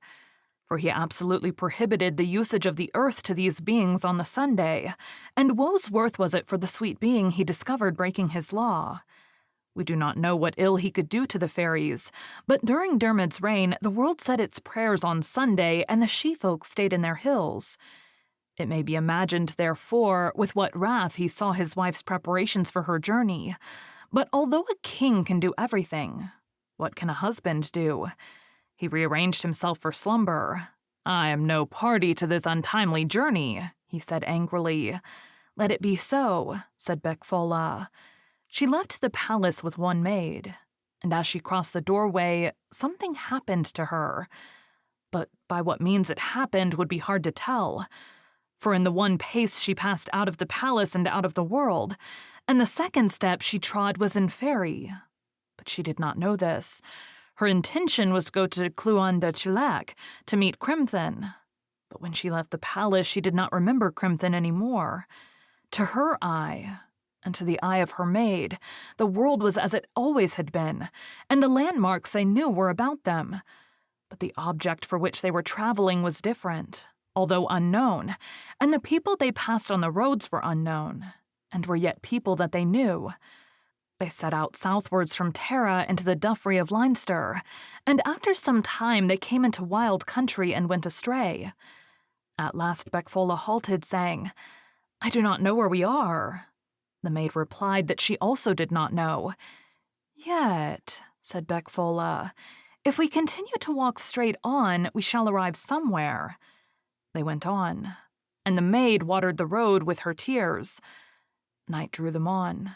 For he absolutely prohibited the usage of the earth to these beings on the Sunday, and woe's worth was it for the sweet being he discovered breaking his law. We do not know what ill he could do to the fairies, but during Dermot's reign the world said its prayers on Sunday, and the she-folk stayed in their hills. It may be imagined, therefore, with what wrath he saw his wife's preparations for her journey. But although a king can do everything, what can a husband do? He rearranged himself for slumber. "I am no party to this untimely journey," he said angrily. "Let it be so," said Becfola. She left the palace with one maid, and as she crossed the doorway, something happened to her. But by what means it happened would be hard to tell, for in the one pace she passed out of the palace and out of the world, and the second step she trod was in Fairy. But she did not know this. Her intention was to go to Clúan de Chillac to meet Crimson. But when she left the palace, she did not remember Crimson any more. To her eye, and to the eye of her maid, the world was as it always had been, and the landmarks they knew were about them. But the object for which they were traveling was different, although unknown, and the people they passed on the roads were unknown, and were yet people that they knew. They set out southwards from Terra into the Duffrey of Leinster, and after some time they came into wild country and went astray. At last Becfola halted, saying, "I do not know where we are." The maid replied that she also did not know. "Yet," said Becfola, "if we continue to walk straight on, we shall arrive somewhere." They went on, and the maid watered the road with her tears. Night drew them on,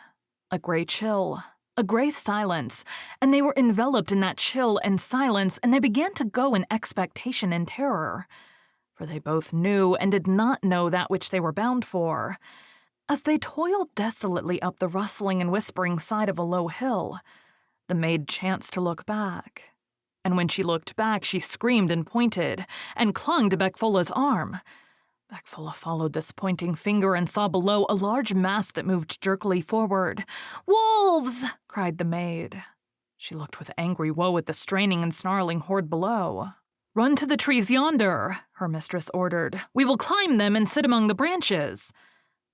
a gray chill, a gray silence, and they were enveloped in that chill and silence, and they began to go in expectation and terror, for they both knew and did not know that which they were bound for. As they toiled desolately up the rustling and whispering side of a low hill, the maid chanced to look back. And when she looked back, she screamed and pointed, and clung to Becfola's arm. Becfola followed this pointing finger and saw below a large mass that moved jerkily forward. "Wolves!" cried the maid. She looked with angry woe at the straining and snarling horde below. "Run to the trees yonder," her mistress ordered. "We will climb them and sit among the branches."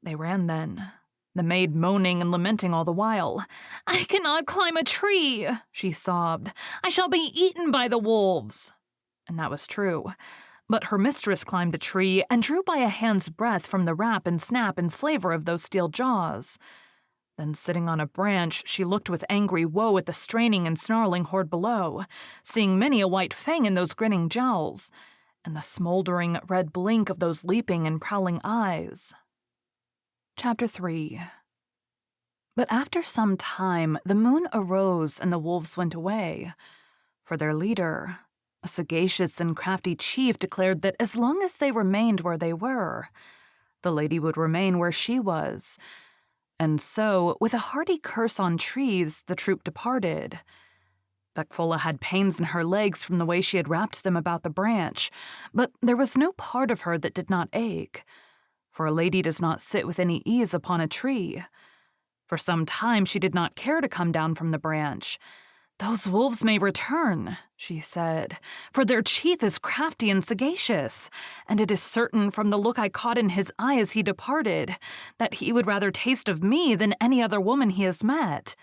They ran then, the maid moaning and lamenting all the while. "I cannot climb a tree," she sobbed. "I shall be eaten by the wolves." And that was true. But her mistress climbed a tree and drew by a hand's breadth from the rap and snap and slaver of those steel jaws. Then, sitting on a branch, she looked with angry woe at the straining and snarling horde below, seeing many a white fang in those grinning jowls, and the smoldering red blink of those leaping and prowling eyes. Chapter 3. But after some time, the moon arose and the wolves went away. For their leader, a sagacious and crafty chief, declared that as long as they remained where they were, the lady would remain where she was. And so, with a hearty curse on trees, the troop departed. Becfola had pains in her legs from the way she had wrapped them about the branch, but there was no part of her that did not ache. For a lady does not sit with any ease upon a tree. For some time she did not care to come down from the branch. "Those wolves may return," she said, "for their chief is crafty and sagacious, and it is certain from the look I caught in his eye as he departed that he would rather taste of me than any other woman he has met."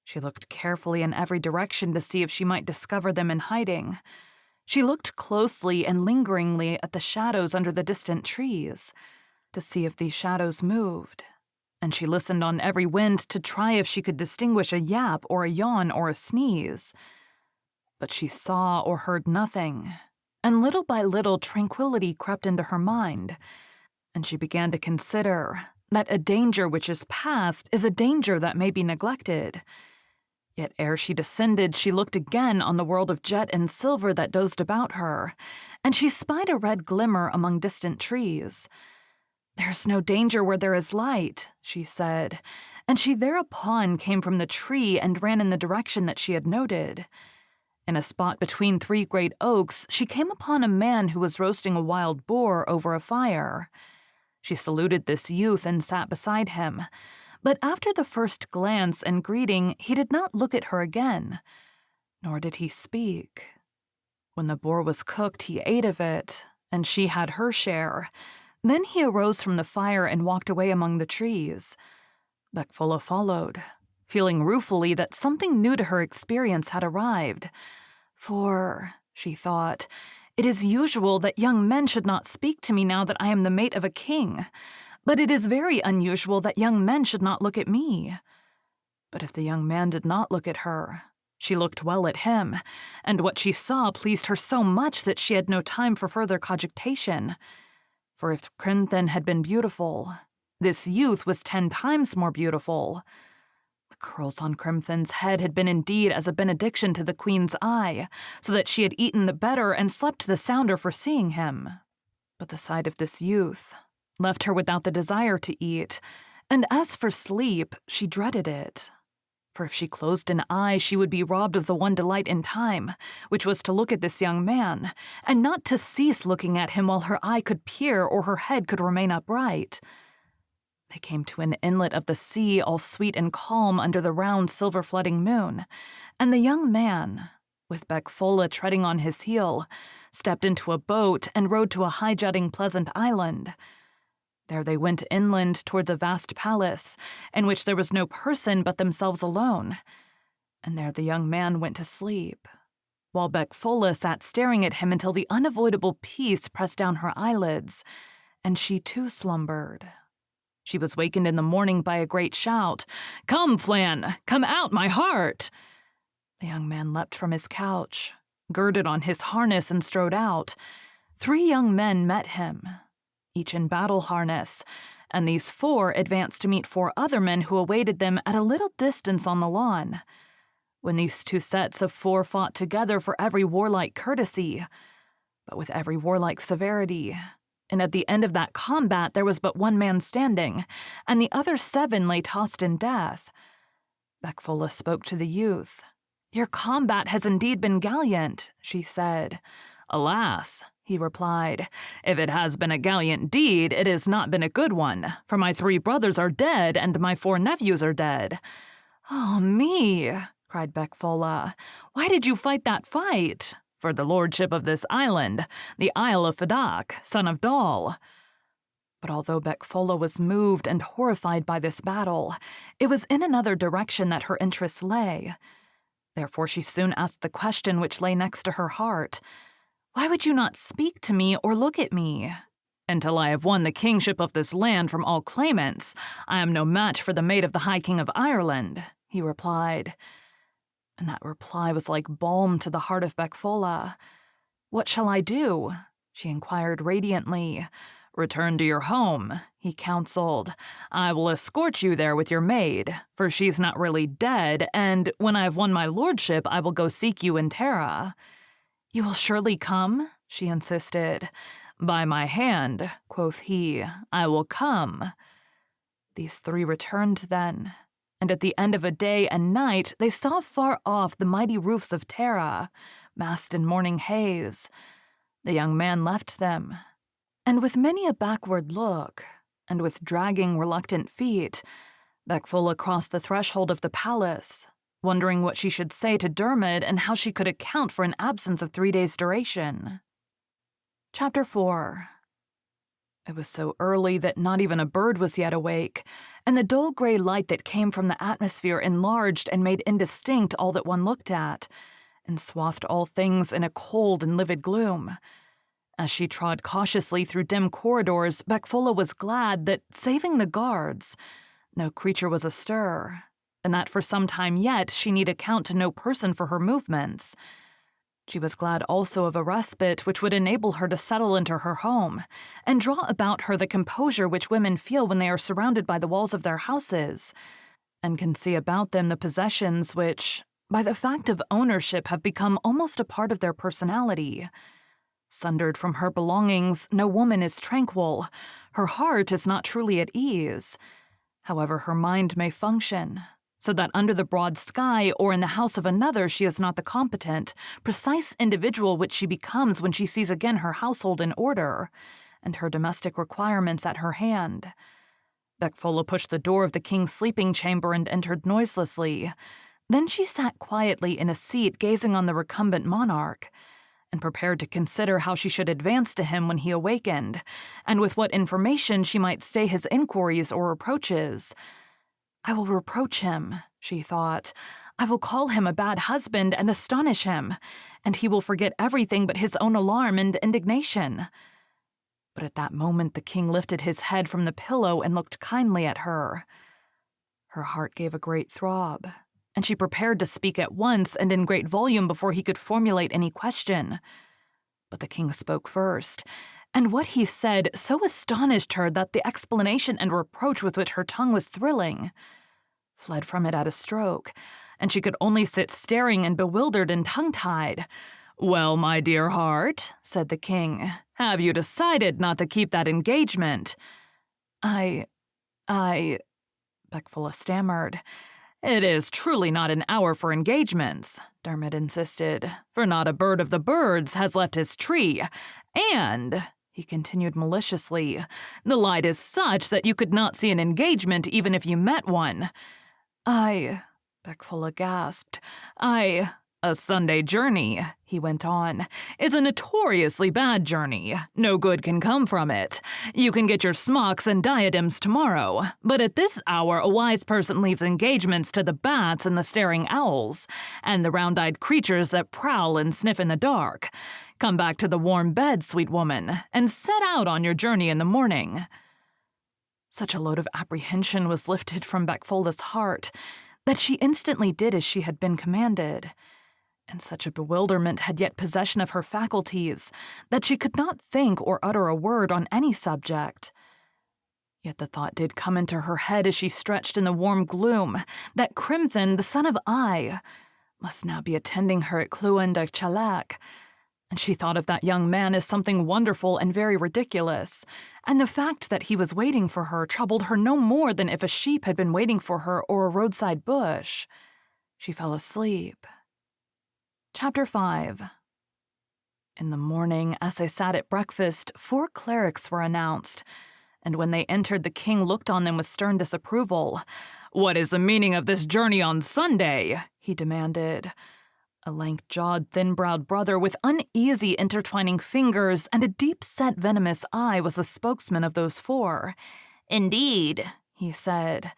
She looked carefully in every direction to see if she might discover them in hiding. She looked closely and lingeringly at the shadows under the distant trees, to see if these shadows moved, and she listened on every wind to try if she could distinguish a yap or a yawn or a sneeze. But she saw or heard nothing, and little by little tranquility crept into her mind, and she began to consider that a danger which is past is a danger that may be neglected. Yet ere she descended, she looked again on the world of jet and silver that dozed about her, and she spied a red glimmer among distant trees. "There's no danger where there is light," she said, and she thereupon came from the tree and ran in the direction that she had noted. In a spot between three great oaks, she came upon a man who was roasting a wild boar over a fire. She saluted this youth and sat beside him, but after the first glance and greeting, he did not look at her again, nor did he speak. When the boar was cooked, he ate of it, and she had her share. Then he arose from the fire and walked away among the trees. Becfola followed, feeling ruefully that something new to her experience had arrived. For, she thought, it is usual that young men should not speak to me now that I am the mate of a king, but it is very unusual that young men should not look at me. But if the young man did not look at her, she looked well at him, and what she saw pleased her so much that she had no time for further cogitation. For if Crimthen had been beautiful, this youth was 10 times more beautiful. The curls on Crimthen's head had been indeed as a benediction to the queen's eye, so that she had eaten the better and slept the sounder for seeing him. But the sight of this youth left her without the desire to eat, and as for sleep, she dreaded it. For if she closed an eye, she would be robbed of the one delight in time, which was to look at this young man, and not to cease looking at him while her eye could peer or her head could remain upright. They came to an inlet of the sea, all sweet and calm under the round silver-flooding moon, and the young man, with Becfola treading on his heel, stepped into a boat and rowed to a high-jutting pleasant island. There they went inland towards a vast palace, in which there was no person but themselves alone, and there the young man went to sleep, while Becfola sat staring at him until the unavoidable peace pressed down her eyelids, and she too slumbered. She was wakened in the morning by a great shout. "Come, Flan! Come out, my heart!" The young man leapt from his couch, girded on his harness, and strode out. 3 young men met him, each in battle harness, and these 4 advanced to meet 4 other men who awaited them at a little distance on the lawn. When these 2 sets of 4 fought together for every warlike courtesy, but with every warlike severity, and at the end of that combat there was but 1 man standing, and the other 7 lay tossed in death. Becfola spoke to the youth. "Your combat has indeed been gallant," she said. "Alas," he replied, "if it has been a gallant deed, it has not been a good one, for my 3 brothers are dead and my 4 nephews are dead." "Oh, me!" cried Becfola. "Why did you fight that fight?" "For the lordship of this island, the Isle of Fadak, son of Dal." But although Becfola was moved and horrified by this battle, it was in another direction that her interests lay. Therefore she soon asked the question which lay next to her heart. "Why would you not speak to me or look at me?" "Until I have won the kingship of this land from all claimants, I am no match for the maid of the High King of Ireland," he replied. And that reply was like balm to the heart of Becfola. "What shall I do?" she inquired radiantly. "Return to your home," he counseled. "I will escort you there with your maid, for she's not really dead, and when I have won my lordship, I will go seek you in Tara." "You will surely come?" she insisted. "By my hand," quoth he, "I will come." These 3 returned then, and at the end of a day and night they saw far off the mighty roofs of Tara, massed in morning haze. The young man left them, and with many a backward look, and with dragging, reluctant feet, Becfola crossed the threshold of the palace, wondering what she should say to Dermot and how she could account for an absence of 3 days' duration. Chapter 4. It was so early that not even a bird was yet awake, and the dull gray light that came from the atmosphere enlarged and made indistinct all that one looked at, and swathed all things in a cold and livid gloom. As she trod cautiously through dim corridors, Becfola was glad that, saving the guards, no creature was astir, and that for some time yet she need account to no person for her movements. She was glad also of a respite which would enable her to settle into her home, and draw about her the composure which women feel when they are surrounded by the walls of their houses, and can see about them the possessions which, by the fact of ownership, have become almost a part of their personality. Sundered from her belongings, no woman is tranquil. Her heart is not truly at ease. However, her mind may function, so that under the broad sky or in the house of another she is not the competent, precise individual which she becomes when she sees again her household in order, and her domestic requirements at her hand. Becfola pushed the door of the king's sleeping chamber and entered noiselessly. Then she sat quietly in a seat gazing on the recumbent monarch, and prepared to consider how she should advance to him when he awakened, and with what information she might stay his inquiries or reproaches. "I will reproach him," she thought. "I will call him a bad husband and astonish him, and he will forget everything but his own alarm and indignation." But at that moment the king lifted his head from the pillow and looked kindly at her. Her heart gave a great throb, and she prepared to speak at once and in great volume before he could formulate any question. But the king spoke first, and what he said so astonished her that the explanation and reproach with which her tongue was thrilling fled from it at a stroke, and she could only sit staring and bewildered and tongue-tied. "Well, my dear heart," said the king, "have you decided not to keep that engagement?" I, Becfola stammered. "It is truly not an hour for engagements," Dermot insisted, "for not a bird of the birds has left his tree, and," he continued maliciously, "the light is such that you could not see an engagement even if you met one." Becfola gasped. A Sunday journey," he went on, "is a notoriously bad journey. No good can come from it. You can get your smocks and diadems tomorrow, but at this hour a wise person leaves engagements to the bats and the staring owls, and the round-eyed creatures that prowl and sniff in the dark. Come back to the warm bed, sweet woman, and set out on your journey in the morning." Such a load of apprehension was lifted from Becfola's heart that she instantly did as she had been commanded. And such a bewilderment had yet possession of her faculties that she could not think or utter a word on any subject. Yet the thought did come into her head as she stretched in the warm gloom that Crimthan, the son of Ai, must now be attending her at Clúin de Chalac, and she thought of that young man as something wonderful and very ridiculous, and the fact that he was waiting for her troubled her no more than if a sheep had been waiting for her or a roadside bush. She fell asleep. Chapter 5. In the morning, as they sat at breakfast, 4 clerics were announced, and when they entered, the king looked on them with stern disapproval. "What is the meaning of this journey on Sunday?" he demanded. A lank-jawed, thin-browed brother with uneasy intertwining fingers and a deep-set venomous eye was the spokesman of those 4. "Indeed," he said,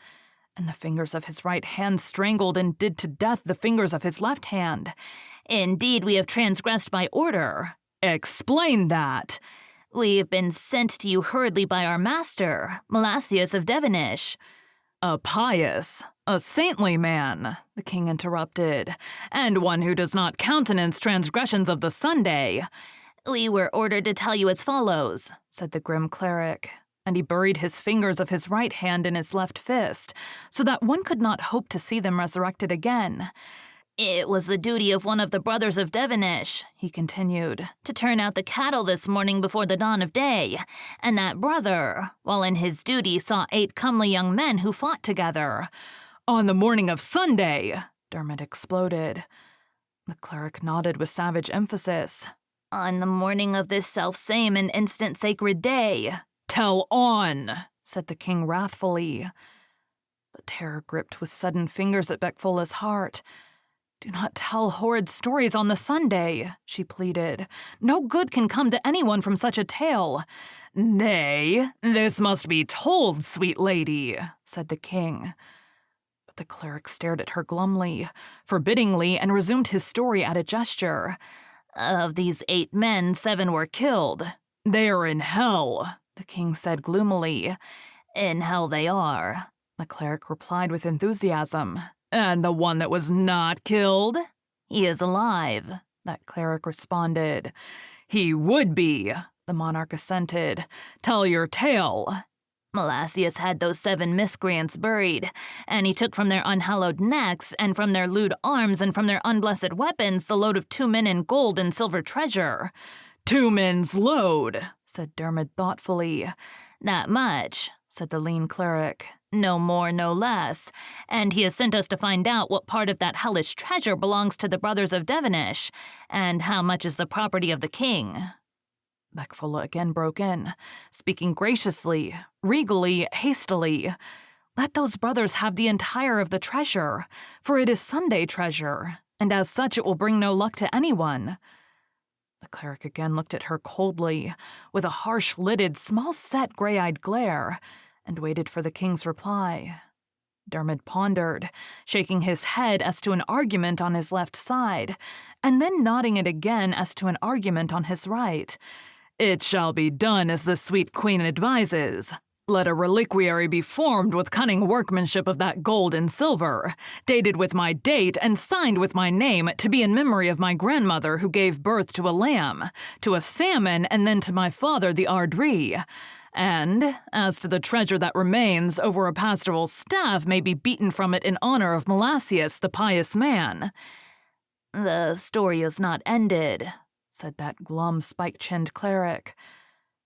and the fingers of his right hand strangled and did to death the fingers of his left hand. "Indeed, we have transgressed by order." "Explain that." "We have been sent to you hurriedly by our master, Melasius of Devenish." "A pious, a saintly man," the king interrupted, "and one who does not countenance transgressions of the Sunday." "We were ordered to tell you as follows," said the grim cleric, and he buried his fingers of his right hand in his left fist, so that one could not hope to see them resurrected again. "It was the duty of one of the brothers of Devenish," he continued, "to turn out the cattle this morning before the dawn of day, and that brother, while in his duty, saw 8 comely young men who fought together." "On the morning of Sunday!" Dermot exploded. The cleric nodded with savage emphasis. "On the morning of this self-same and instant sacred day." "Tell on," said the king wrathfully. The terror gripped with sudden fingers at Becfola's heart. "Do not tell horrid stories on the Sunday," she pleaded. "No good can come to anyone from such a tale." "Nay, this must be told, sweet lady," said the king. But the cleric stared at her glumly, forbiddingly, and resumed his story at a gesture. "Of these 8 men, 7 were killed." "They are in hell," the king said gloomily. "In hell they are," the cleric replied with enthusiasm. "And the one that was not killed?" "He is alive," that cleric responded. "He would be," the monarch assented. "Tell your tale." "Melasius had those 7 miscreants buried, and he took from their unhallowed necks, and from their lewd arms, and from their unblessed weapons, the load of 2 men in gold and silver treasure." "2 men's load," said Dermot thoughtfully. "That much," said the lean cleric. "No more, no less. And he has sent us to find out what part of that hellish treasure belongs to the brothers of Devenish, and how much is the property of the king." Becfola again broke in, speaking graciously, regally, hastily. "Let those brothers have the entire of the treasure, for it is Sunday treasure, and as such it will bring no luck to anyone." The cleric again looked at her coldly, with a harsh-lidded, small-set, gray-eyed glare, and waited for the king's reply. Dermot pondered, shaking his head as to an argument on his left side, and then nodding it again as to an argument on his right. "It shall be done as the sweet queen advises. Let a reliquary be formed with cunning workmanship of that gold and silver, dated with my date and signed with my name, to be in memory of my grandmother who gave birth to a lamb, to a salmon, and then to my father the Ardri. And, as to the treasure that remains, over a pastoral staff may be beaten from it in honor of Melasius, the pious man." "The story is not ended," said that glum, spike-chinned cleric.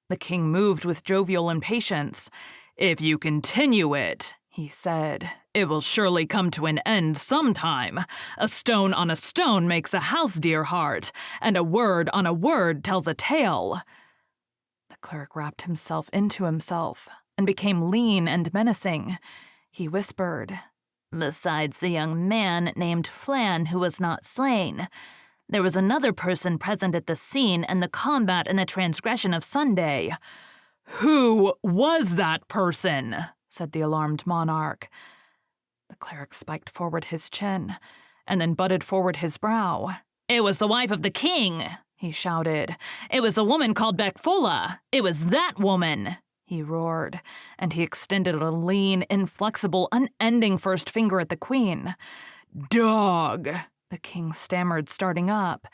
The king moved with jovial impatience. "If you continue it," he said, "it will surely come to an end sometime. A stone on a stone makes a house, dear heart, and a word on a word tells a tale." The cleric wrapped himself into himself and became lean and menacing. He whispered, "Besides the young man named Flan who was not slain, there was another person present at the scene and the combat and the transgression of Sunday." "Who was that person?" said the alarmed monarch. The cleric spiked forward his chin, and then butted forward his brow. "It was the wife of the king," he shouted. "It was the woman called Becfola. It was that woman," he roared, and he extended a lean, inflexible, unending first finger at the queen. "Dog!" the king stammered, starting up.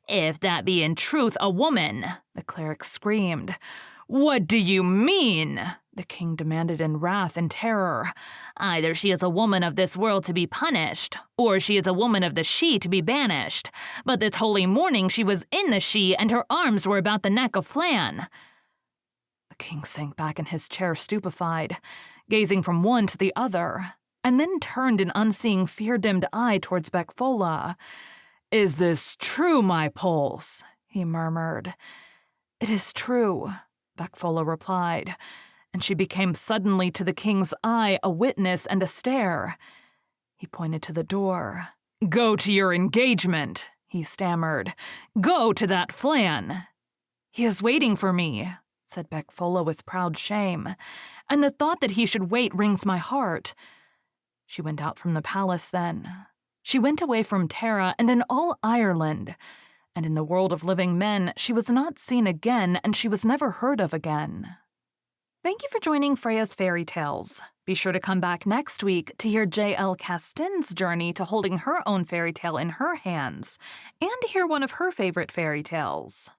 "If that be in truth a woman," the cleric screamed. "What do you mean?" the king demanded in wrath and terror. "Either she is a woman of this world to be punished, or she is a woman of the Sidhe to be banished. But this holy morning she was in the Sidhe, and her arms were about the neck of Flann." The king sank back in his chair, stupefied, gazing from one to the other, and then turned an unseeing, fear-dimmed eye towards Becfola. "Is this true, my pulse?" he murmured. "It is true," Becfola replied, and she became suddenly to the king's eye a witness and a stare. He pointed to the door. "Go to your engagement," he stammered. "Go to that Flann." "He is waiting for me," said Becfola with proud shame, "and the thought that he should wait wrings my heart." She went out from the palace then. She went away from Tara and in all Ireland, and in the world of living men she was not seen again, and she was never heard of again. Thank you for joining Freya's Fairy Tales. Be sure to come back next week to hear J.L. Castin's journey to holding her own fairy tale in her hands, and to hear one of her favorite fairy tales.